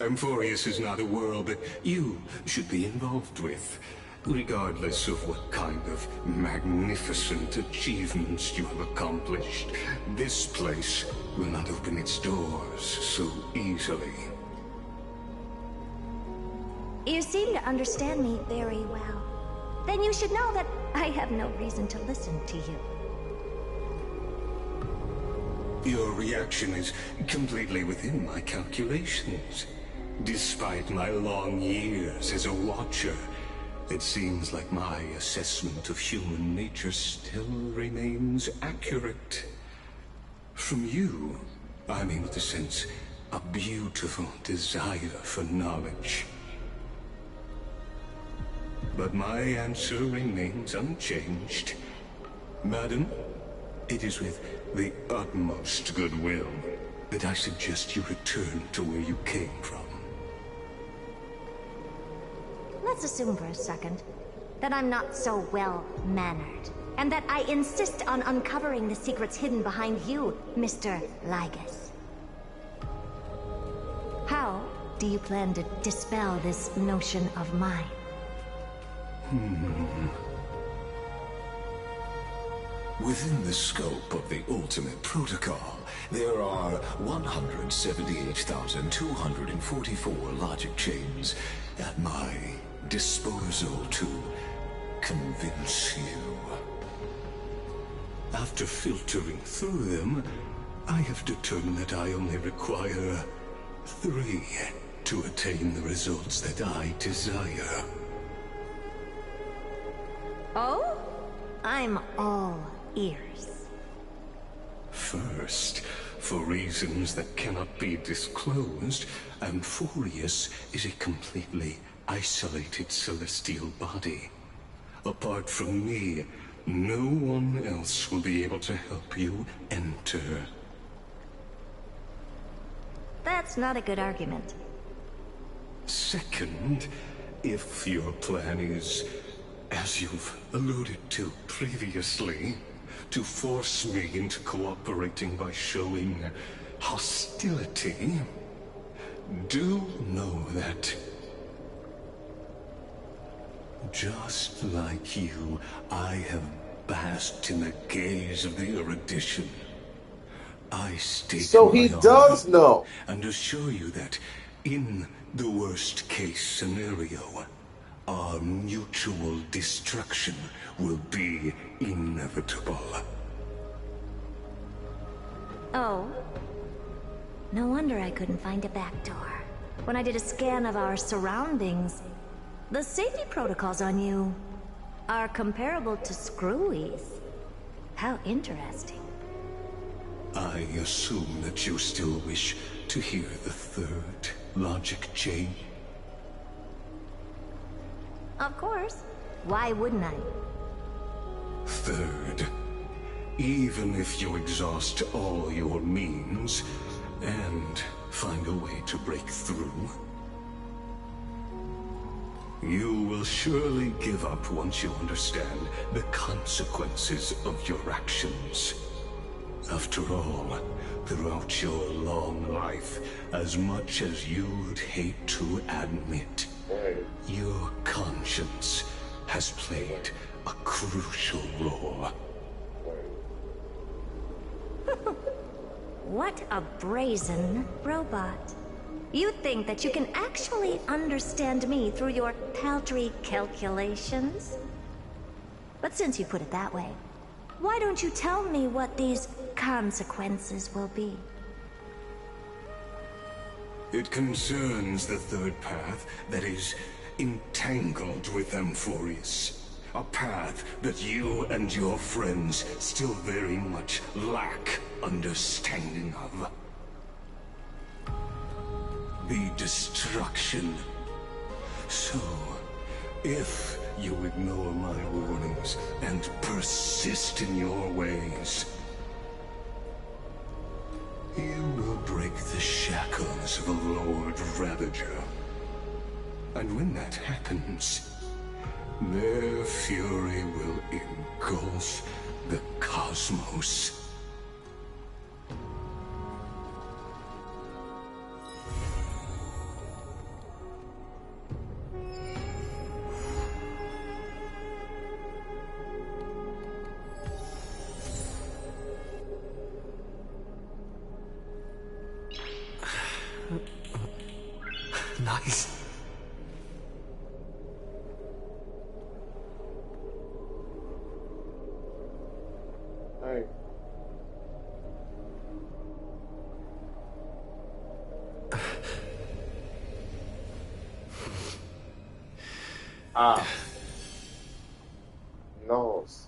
Amphorius is not a world that you should be involved with, regardless of what kind of magnificent achievements you have accomplished. This place will not open its doors so easily. You seem to understand me very well. Then you should know that I have no reason to listen to you. Your reaction is completely within my calculations. Despite my long years as a Watcher, it seems like my assessment of human nature still remains accurate. From you, I'm able to sense a beautiful desire for knowledge. But my answer remains unchanged. Madam, it is with the utmost goodwill that I suggest you return to where you came from. Let's assume for a second that I'm not so well-mannered, and that I insist on uncovering the secrets hidden behind you, Mr. Lygus. How do you plan to dispel this notion of mine? Within the scope of the Ultimate Protocol, there are 178,244 logic chains at my disposal to convince you. After filtering through them, I have determined that I only require 3 to attain the results that I desire. Oh? I'm all ears. First, for reasons that cannot be disclosed, Amphorius is a completely isolated celestial body. Apart from me, no one else will be able to help you enter. That's not a good argument. Second, if your plan is, as you've alluded to previously, to force me into cooperating by showing hostility, do know that, just like you, I have basked in the gaze of the erudition. I stake So he my does honor know. and assure you that, in the worst case scenario, our mutual destruction will be inevitable. Oh. No wonder I couldn't find a back door. When I did a scan of our surroundings, the safety protocols on you are comparable to Screwy's. How interesting. I assume that you still wish to hear the third logic chain? Of course. Why wouldn't I? Third, even if you exhaust all your means and find a way to break through, you will surely give up once you understand the consequences of your actions. After all, throughout your long life, as much as you'd hate to admit, your conscience has played a crucial role. What a brazen robot. You think that you can actually understand me through your paltry calculations? But since you put it that way, why don't you tell me what these consequences will be? It concerns the third path that is entangled with Amphorius. A path that you and your friends still very much lack understanding of. The destruction. So, if you ignore my warnings and persist in your ways, you will break the shackles of a Lord Ravager. And when that happens, their fury will engulf the cosmos. Nice. Hey. Nose.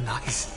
Nice.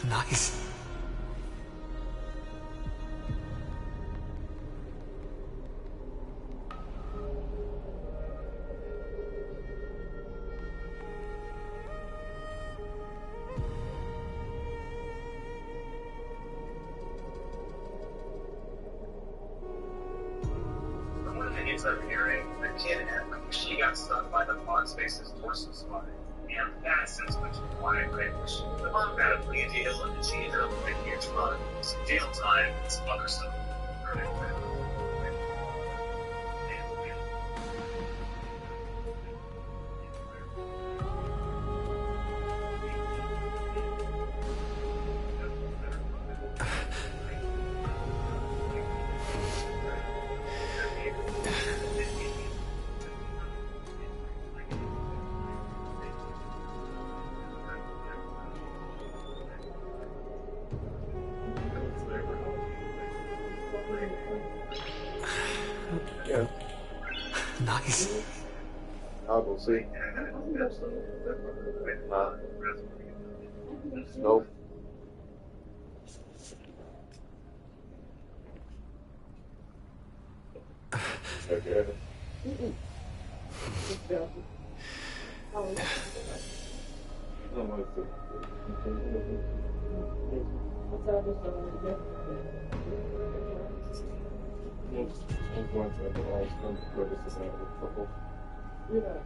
Nice. She's appearing the kid Emily. She got stung by the Pod Space's dorsal spine. And that since which is why I wish the automatically a deal and she ended up with a huge run. Some jail time and some other stuff. Yeah. Nice. I'll go see. Nope. Okay. I'm going to the last one where this is out of trouble. Yeah.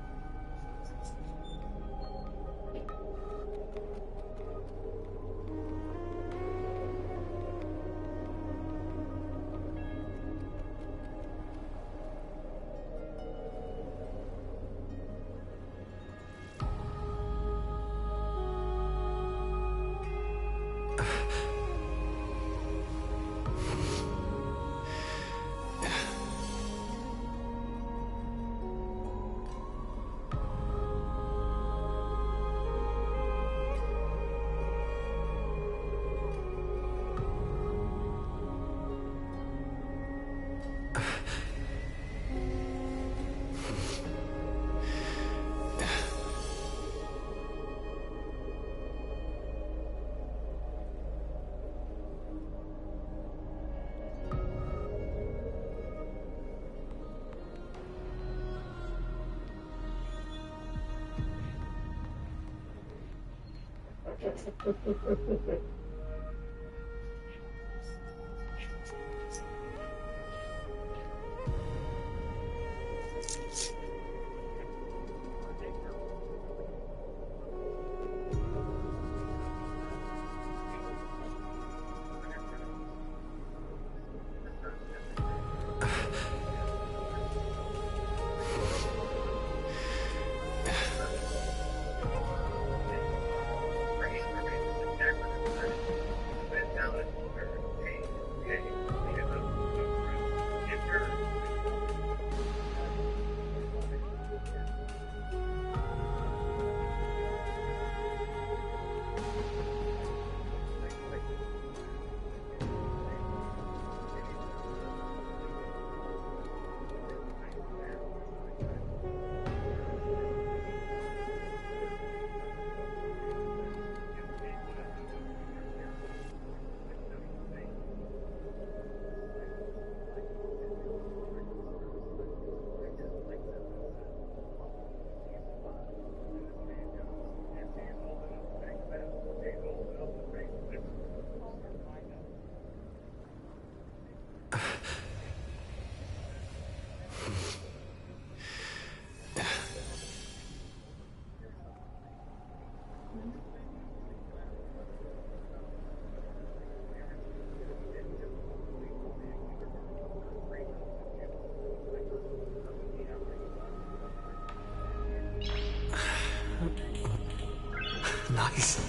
Nice.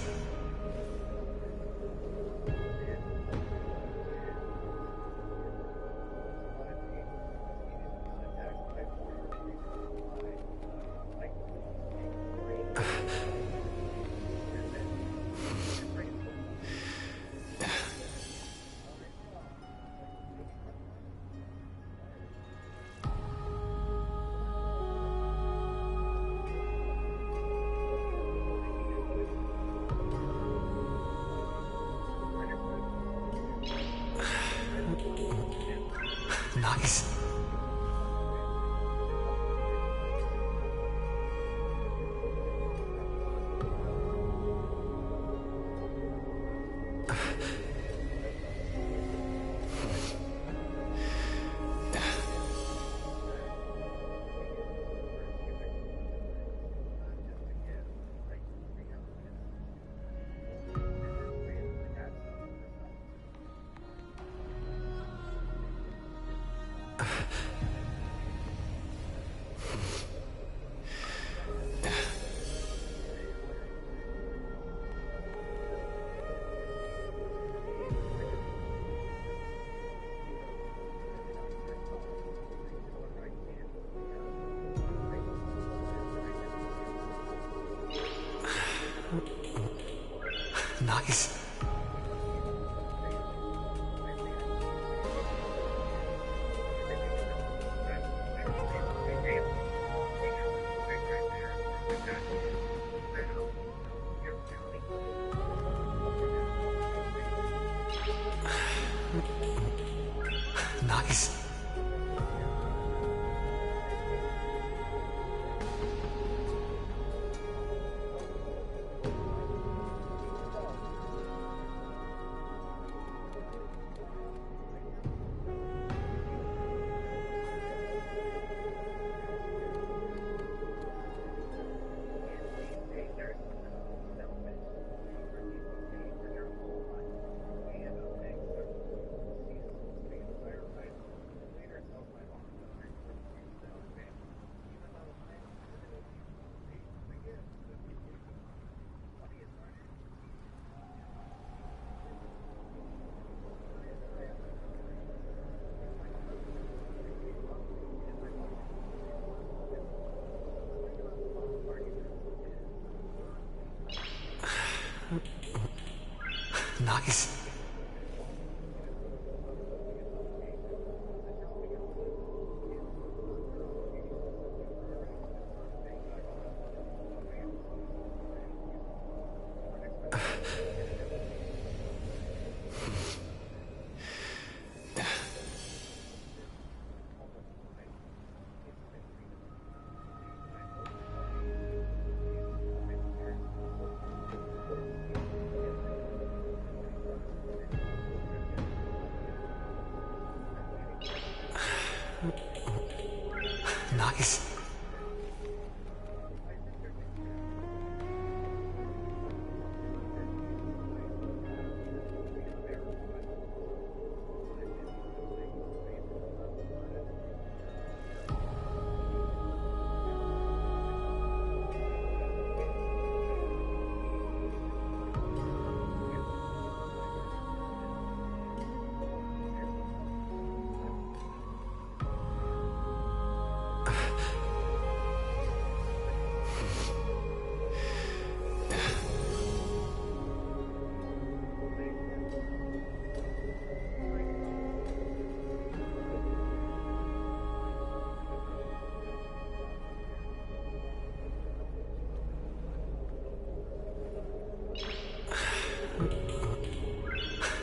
Nice. Nice. Nice. Nice.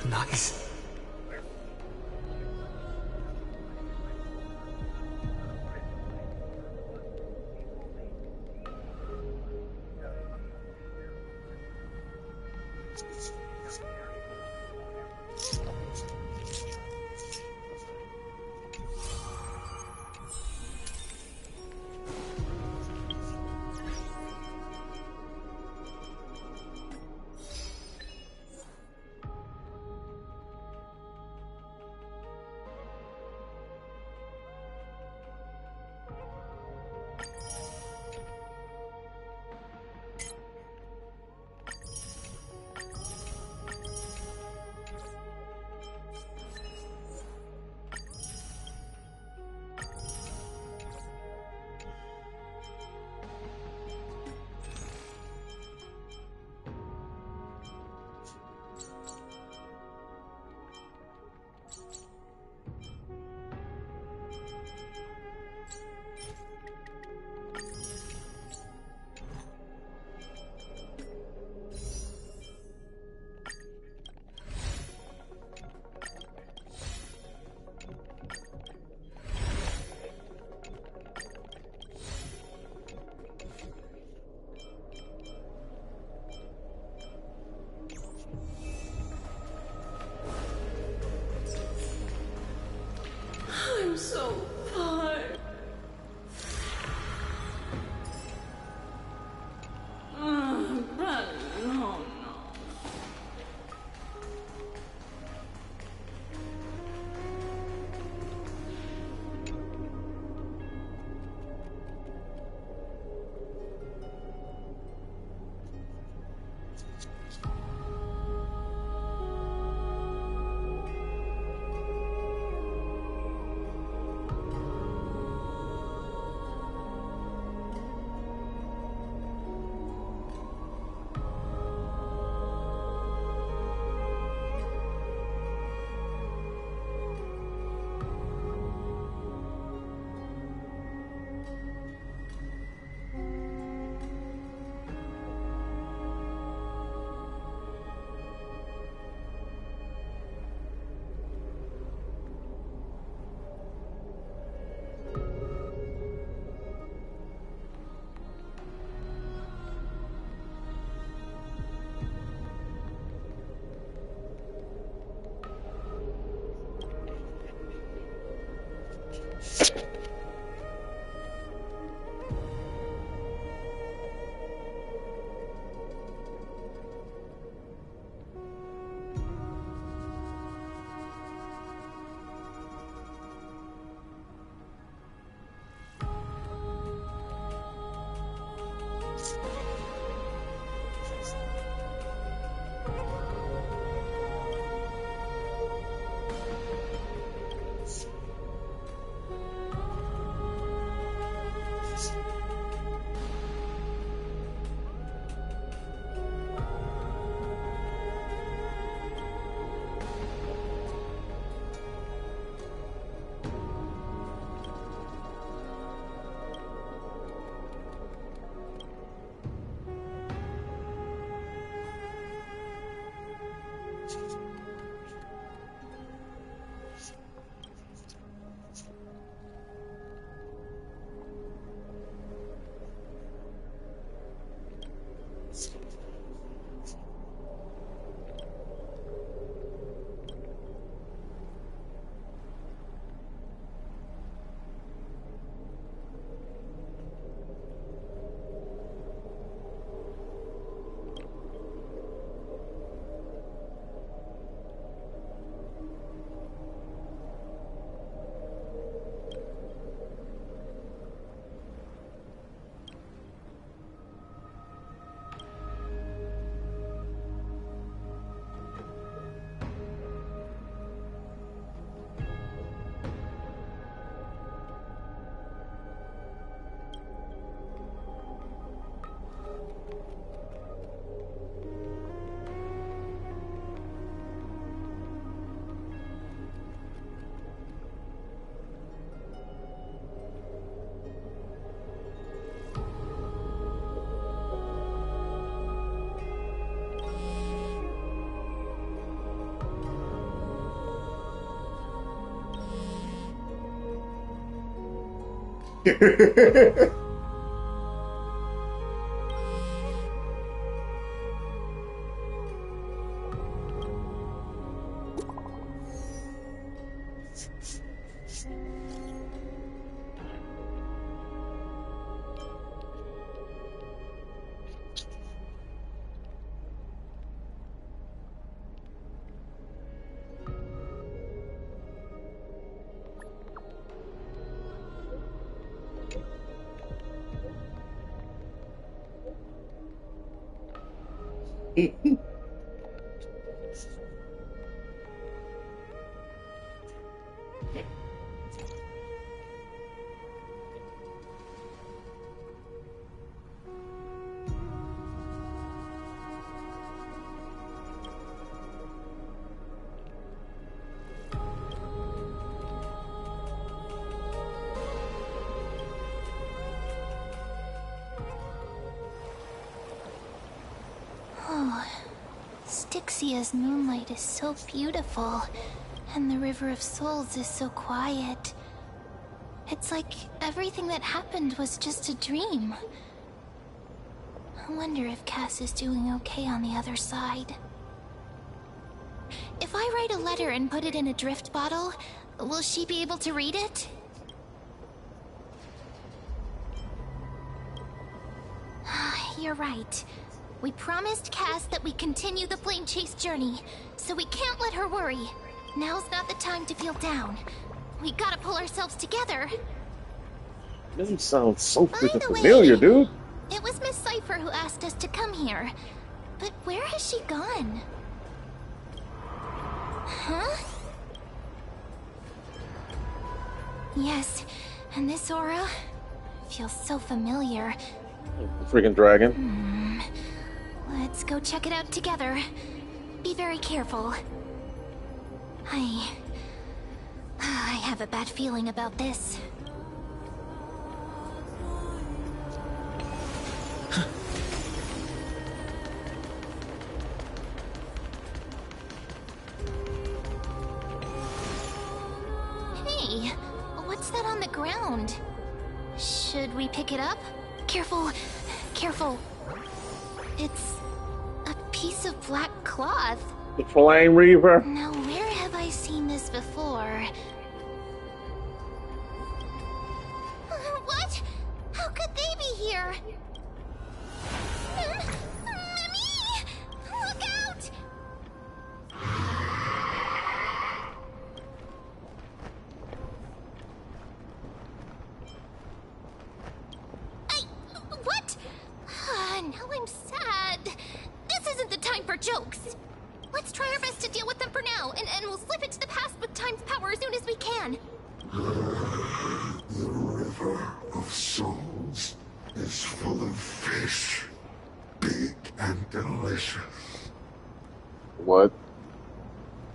Nice. I'm so tired. Brandon, oh no. Oh, Styxia's moonlight is so beautiful, and the River of Souls is so quiet. It's like everything that happened was just a dream. I wonder if Cass is doing okay on the other side. If I write a letter and put it in a drift bottle, will she be able to read it? You're right. We promised Cass that we continue the flame chase journey, so we can't let her worry. Now's not the time to feel down. We gotta pull ourselves together. Name sounds so freaking familiar, dude. It was Miss Cipher who asked us to come here. But where has she gone? Huh? Yes, and this aura feels so familiar. Freaking dragon. Let's go check it out together. Be very careful. I have a bad feeling about this. Hey, what's that on the ground? Should we pick it up? Careful, careful. It's a piece of black cloth. The Flame Reaver. Now, where have I seen this before? What? How could they be here? Mimi! Look out! What? Now I'm sad. This isn't the time for jokes. Let's try our best to deal with them for now, and we'll slip into the past with time's power as soon as we can. The River of Souls is full of fish, big and delicious. What?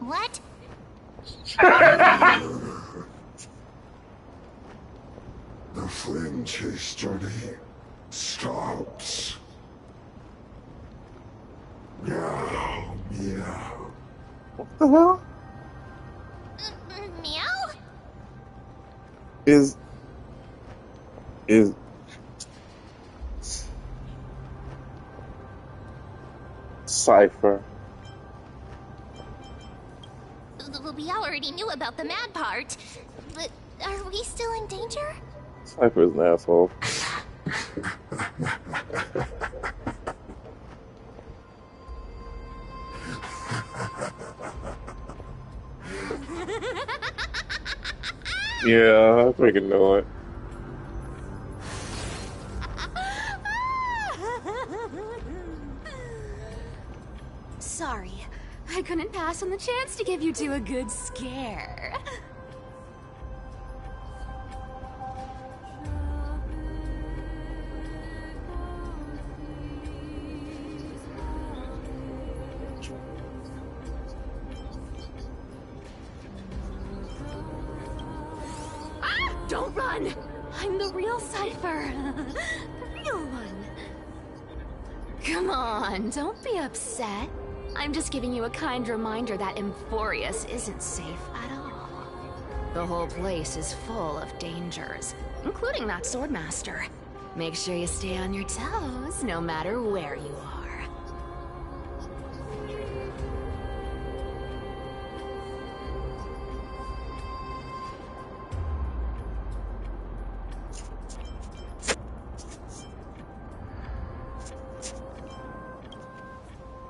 What? The flame chase journey stops. Meow, meow. What the hell? Meow? Is Cipher? We already knew about the mad part, but are we still in danger? Cipher's an asshole. Yeah, I freaking know it. Sorry, I couldn't pass on the chance to give you two a good scare. Don't run! I'm the real Cipher. The real one. Come on, don't be upset. I'm just giving you a kind reminder that Emphorius isn't safe at all. The whole place is full of dangers, including that swordmaster. Make sure you stay on your toes, no matter where you are.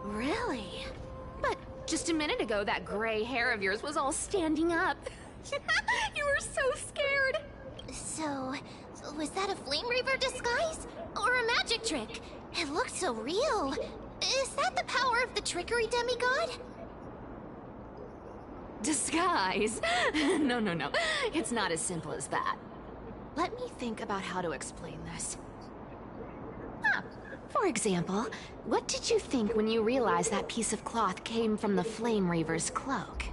Really? But just a minute ago, that gray hair of yours was all standing up. You were so scared. So, was that a Flame Reaver disguise? Or a magic trick? It looked so real. Is that the power of the trickery demigod? Disguise? No. It's not as simple as that. Let me think about how to explain this. For example, what did you think when you realized that piece of cloth came from the Flame Reaver's cloak?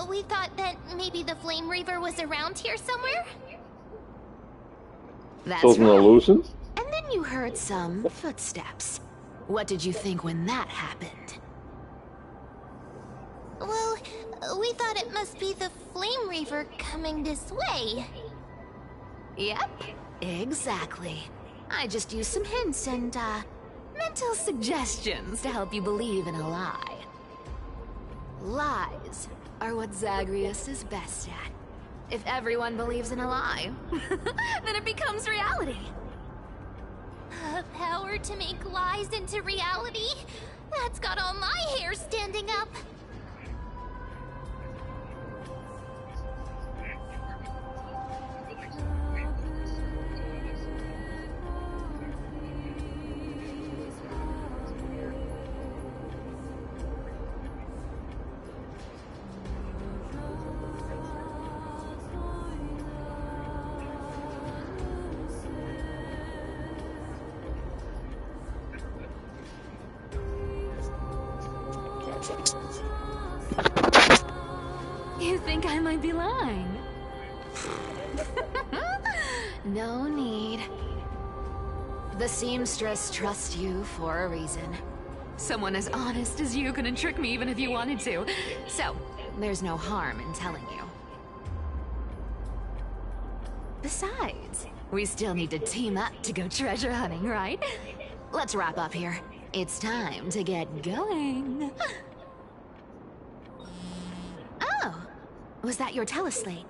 We thought that maybe the Flame Reaver was around here somewhere? That's Those right. are illusions? And then you heard some footsteps. What did you think when that happened? Well, we thought it must be the Flame Reaver coming this way. Yep, exactly. I just used some hints and, mental suggestions to help you believe in a lie. Lies are what Zagreus is best at. If everyone believes in a lie, then it becomes reality. Power to make lies into reality? That's got all my hair standing up. You think I might be lying? No need. The seamstress trusts you for a reason. Someone as honest as you couldn't trick me even if you wanted to. So, there's no harm in telling you. Besides, we still need to team up to go treasure hunting, right? Let's wrap up here. It's time to get going. Oh, was that your teleslate?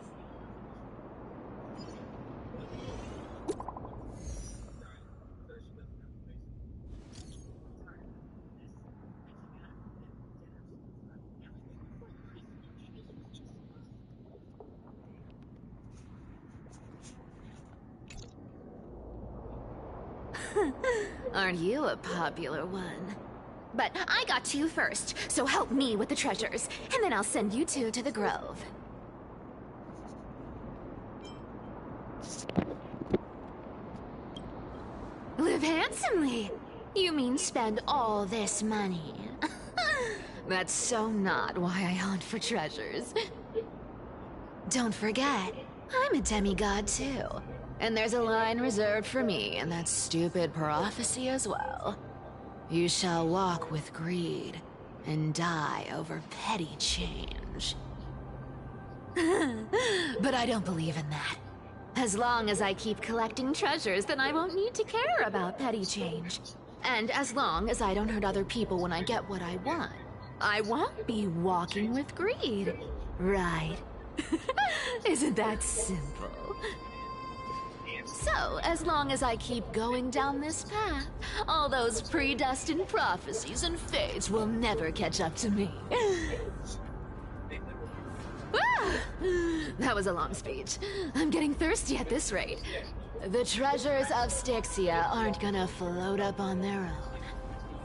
Aren't you a popular one? But I got to you first, so help me with the treasures, and then I'll send you two to the Grove. Live handsomely? You mean spend all this money? That's so not why I hunt for treasures. Don't forget, I'm a demigod too. And there's a line reserved for me in that stupid prophecy as well. You shall walk with greed and die over petty change. But I don't believe in that. As long as I keep collecting treasures, then I won't need to care about petty change. And as long as I don't hurt other people when I get what I want, I won't be walking with greed. Right? Isn't that simple? So, as long as I keep going down this path, all those predestined prophecies and fates will never catch up to me. That was a long speech. I'm getting thirsty at this rate. The treasures of Styxia aren't gonna float up on their own.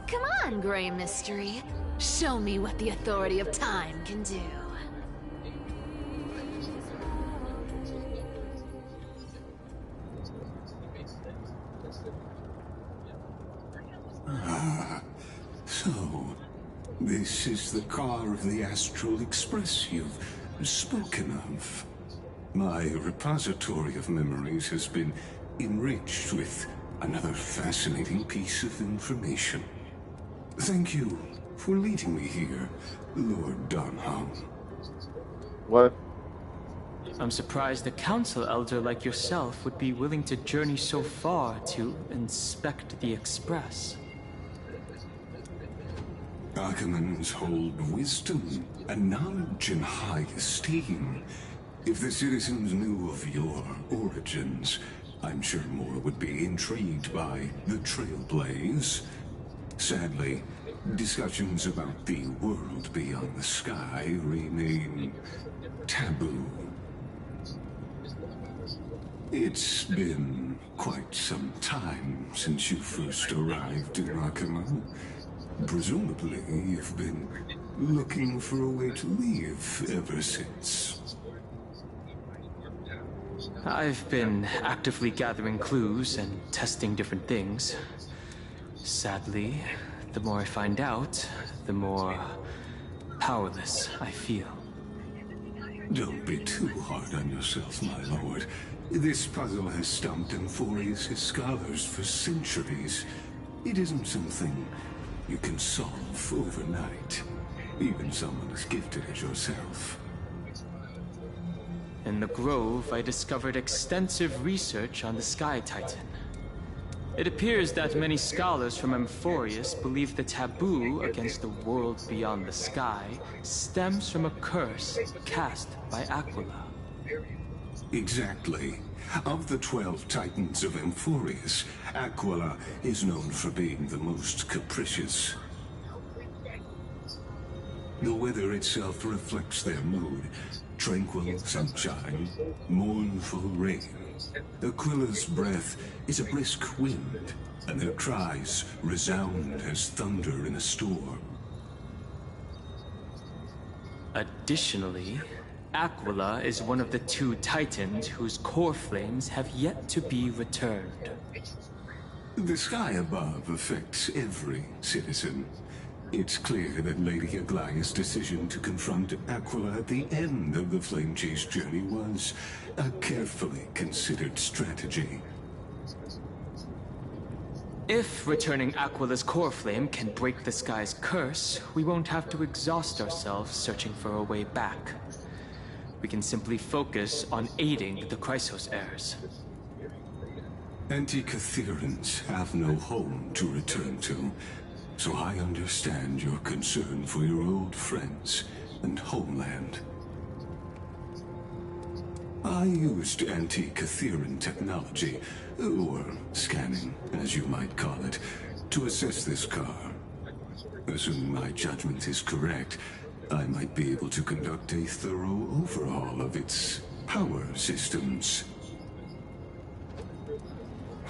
Come on, Grey Mystery. Show me what the authority of time can do. So, this is the car of the Astral Express you've spoken of. My repository of memories has been enriched with another fascinating piece of information. Thank you for leading me here, Lord Donham. What? I'm surprised a council elder like yourself would be willing to journey so far to inspect the Express. Ackermans hold wisdom and knowledge in high esteem. If the citizens knew of your origins, I'm sure more would be intrigued by the Trailblaze. Sadly, discussions about the world beyond the sky remain taboo. It's been quite some time since you first arrived in Akama. Presumably, you've been looking for a way to leave ever since. I've been actively gathering clues and testing different things. Sadly, the more I find out, the more powerless I feel. Don't be too hard on yourself, my lord. This puzzle has stumped Amphorius' scholars for centuries. It isn't something you can solve overnight, even someone as gifted as yourself. In the Grove, I discovered extensive research on the Sky Titan. It appears that many scholars from Amphorius believe the taboo against the world beyond the sky stems from a curse cast by Aquila. Exactly. Of the 12 Titans of Amphorius, Aquila is known for being the most capricious. The weather itself reflects their mood. Tranquil sunshine, mournful rain. Aquila's breath is a brisk wind, and their cries resound as thunder in a storm. Additionally, Aquila is one of the 2 Titans whose core flames have yet to be returned. The sky above affects every citizen. It's clear that Lady Aglaya's decision to confront Aquila at the end of the Flame Chase journey was a carefully considered strategy. If returning Aquila's core flame can break the sky's curse, we won't have to exhaust ourselves searching for a way back. We can simply focus on aiding the Chrysos heirs. Antikytherans have no home to return to, so I understand your concern for your old friends and homeland. I used Antikytheran technology, or scanning, as you might call it, to assess this car. Assuming my judgment is correct, I might be able to conduct a thorough overhaul of its power systems.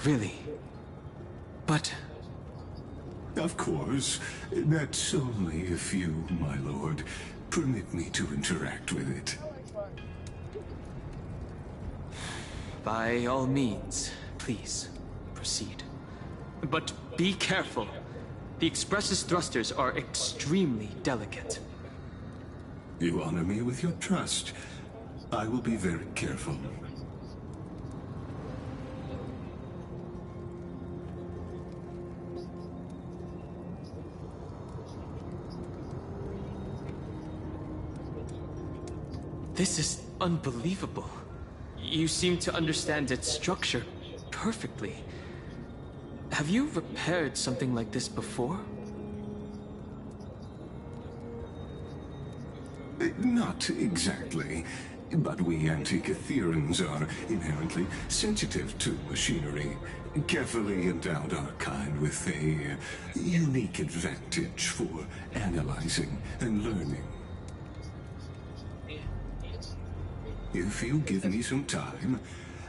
Really? But... Of course. That's only if you, my lord, permit me to interact with it. By all means, please, proceed. But be careful. The Express's thrusters are extremely delicate. You honor me with your trust. I will be very careful. This is unbelievable. You seem to understand its structure perfectly. Have you repaired something like this before? Not exactly. But we Antikytherans are inherently sensitive to machinery. Carefully endowed our kind with a unique advantage for analyzing and learning. If you give me some time,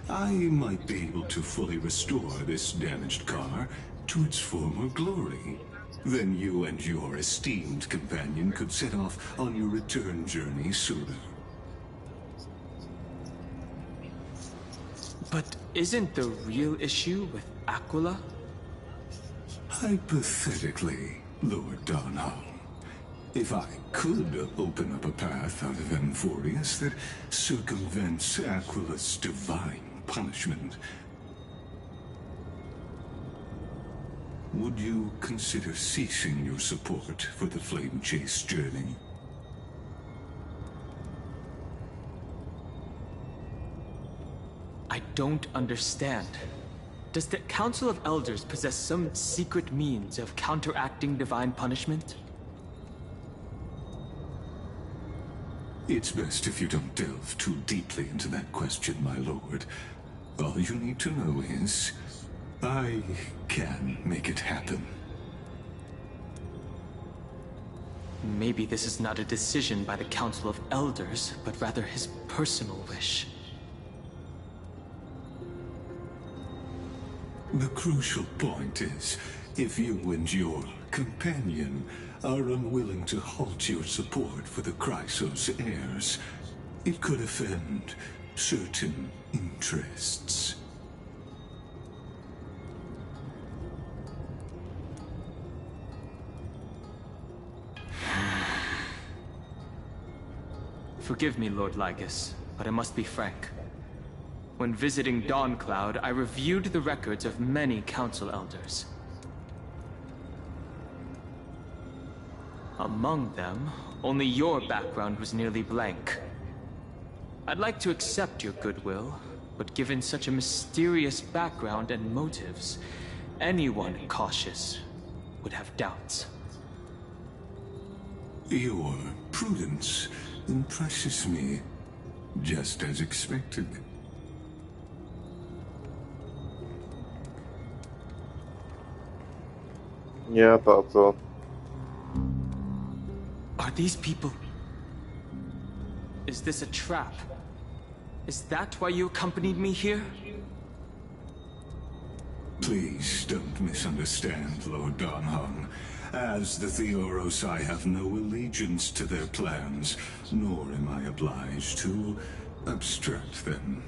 I might be able to fully restore this damaged car to its former glory. Then you and your esteemed companion could set off on your return journey sooner. But isn't the real issue with Aquila? Hypothetically, Lord Donham. If I could open up a path out of Amphorius that circumvents Aquila's divine punishment. would you consider ceasing your support for the Flame Chase journey? I don't understand. Does the Council of Elders possess some secret means of counteracting divine punishment? It's best if you don't delve too deeply into that question, my lord. All you need to know is, I can make it happen. Maybe this is not a decision by the Council of Elders, but rather his personal wish. The crucial point is, if you and your companion are unwilling to halt your support for the Chrysos heirs, it could offend certain interests. Forgive me, Lord Lygus, but I must be frank. When visiting Dawncloud, I reviewed the records of many Council Elders. Among them, only your background was nearly blank. I'd like to accept your goodwill, but given such a mysterious background and motives, anyone cautious would have doubts. Your prudence impresses me, just as expected. Yeah, I thought so. Are these people... Is this a trap? Is that why you accompanied me here? Please don't misunderstand, Lord Donhong. As the Theoros, I have no allegiance to their plans, nor am I obliged to obstruct them.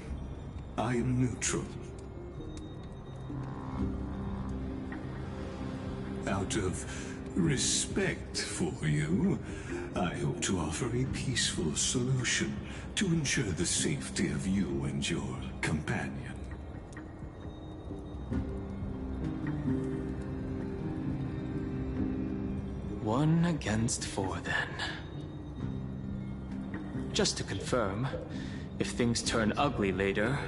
I am neutral. Out of respect for you, I hope to offer a peaceful solution to ensure the safety of you and your companion. One against four, then. Just to confirm, if things turn ugly later,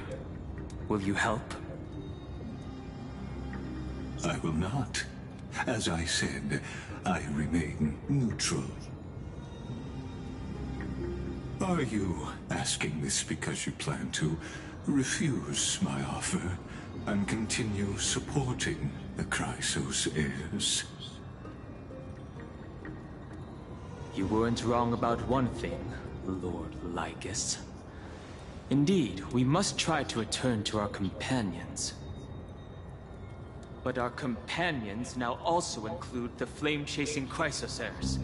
will you help? I will not. As I said, I remain neutral. Are you asking this because you plan to refuse my offer and continue supporting the Chrysos heirs? You weren't wrong about one thing, Lord Lygus. Indeed, we must try to return to our companions. But our companions now also include the flame-chasing Chrysos heirs.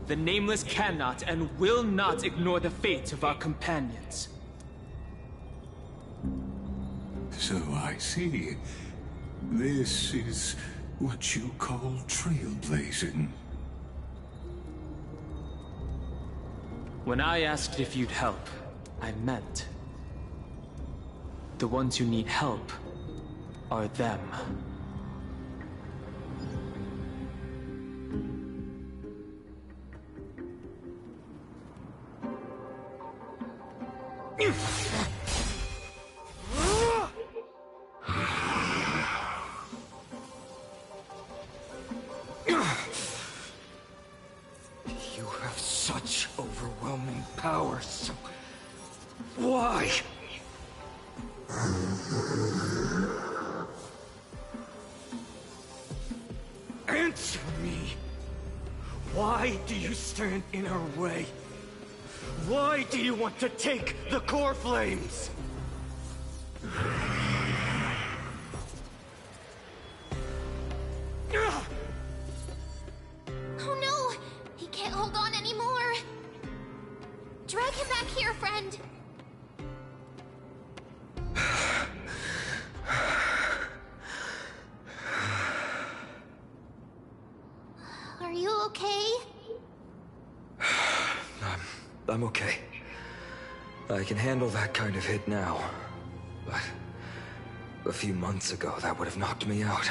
The Nameless cannot and will not ignore the fate of our companions. So I see. This is what you call trailblazing. When I asked if you'd help, I meant the ones who need help are them. You have such overwhelming power, so why? Answer me! Why do you stand in our way? Why do you want to take the core flames? Oh no! He can't hold on anymore! Drag him back here, friend! Are you okay? I'm okay. I can handle that kind of hit now. But a few months ago, that would have knocked me out.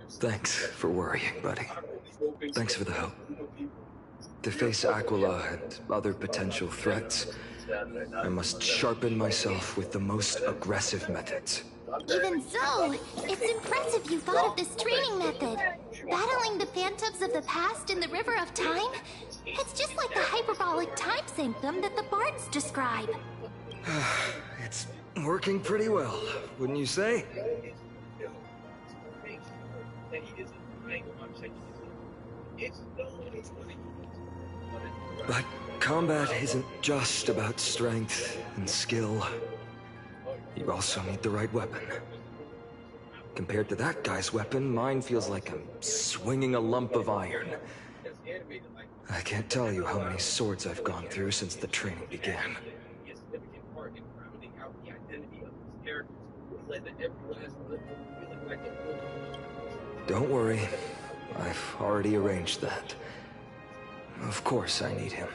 Thanks for worrying, buddy. Thanks for the help. To face Aquila and other potential threats, I must sharpen myself with the most aggressive methods. Even so, it's impressive you thought of this training method. Battling the phantoms of the past in the River of Time? It's just like the hyperbolic time sanctum that the bards describe. It's working pretty well, wouldn't you say? But combat isn't just about strength and skill. You also need the right weapon. Compared to that guy's weapon, mine feels like I'm swinging a lump of iron. I can't tell you how many swords I've gone through since the training began. Don't worry. I've already arranged that. Of course I need him.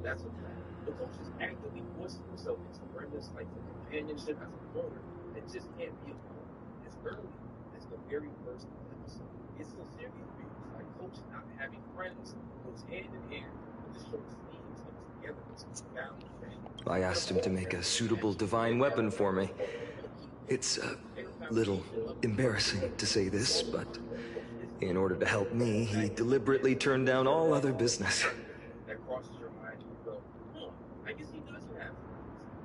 That's what the coach is actively forcing himself into Brenda's like the companionship as a owner that just can't be alone as early as the very first episode. It's sincerely abused, like coach not having friends goes hand in hand with the show's themes of togetherness and balance. I asked him to make a suitable divine weapon for me. It's a little embarrassing to say this, but in order to help me, he deliberately turned down all other business. That crosses your mind, you go, huh, I guess he does have friends.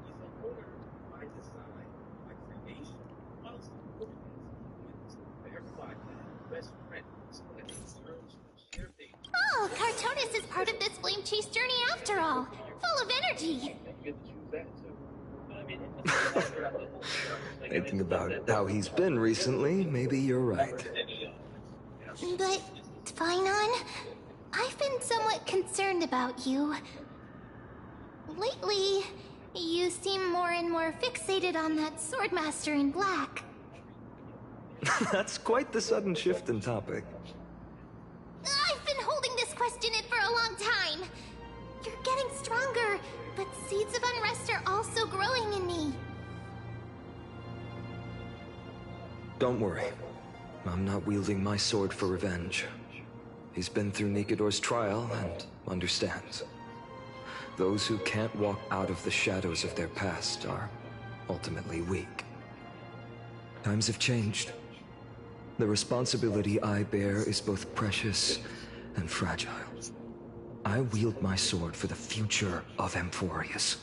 He's an owner by design, by creation. Honestly, look at this. For everybody, best friend, so that they learn to share things. Oh, Cartonis is part of this flame chase journey after all. Full of energy. Thinking about how he's been recently, maybe you're right. But, Phainon, I've been somewhat concerned about you. Lately, you seem more and more fixated on that Swordmaster in black. That's quite the sudden shift in topic. I've been holding this question in for a long time. You're getting stronger, but seeds of unrest are also growing in me. Don't worry. I'm not wielding my sword for revenge. He's been through Nikedor's trial and understands. Those who can't walk out of the shadows of their past are ultimately weak. Times have changed. The responsibility I bear is both precious and fragile. I wield my sword for the future of Amphorius.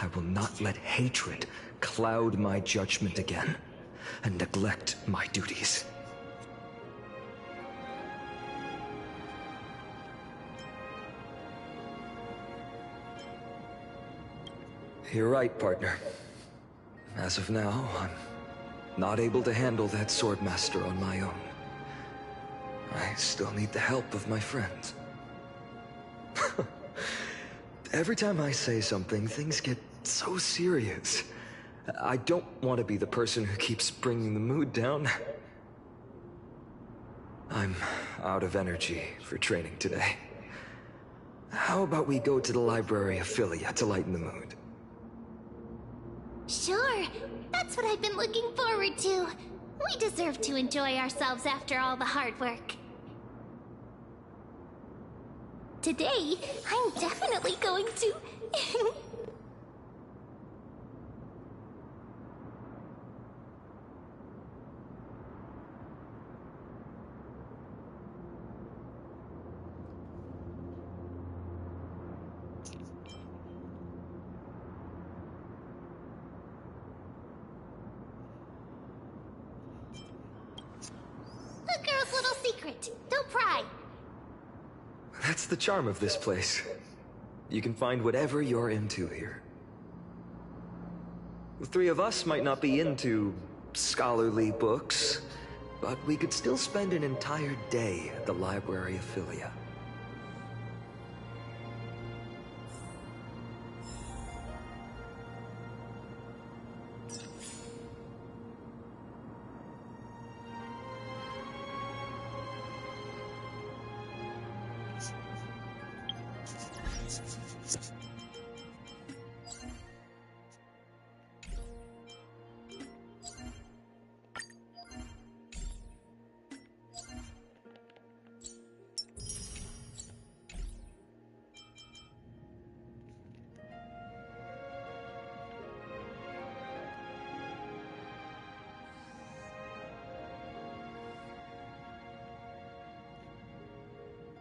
I will not let hatred cloud my judgment again and neglect my duties. You're right, partner. As of now, I'm not able to handle that Swordmaster on my own. I still need the help of my friends. Every time I say something, things get so serious. I don't want to be the person who keeps bringing the mood down. I'm out of energy for training today. How about we go to the Library of Philia to lighten the mood? Sure, that's what I've been looking forward to. We deserve to enjoy ourselves after all the hard work. Today, I'm definitely going to... A girl's little secret. Don't pry. That's the charm of this place. You can find whatever you're into here. The three of us might not be into scholarly books, but we could still spend an entire day at the Library of Philia. existence.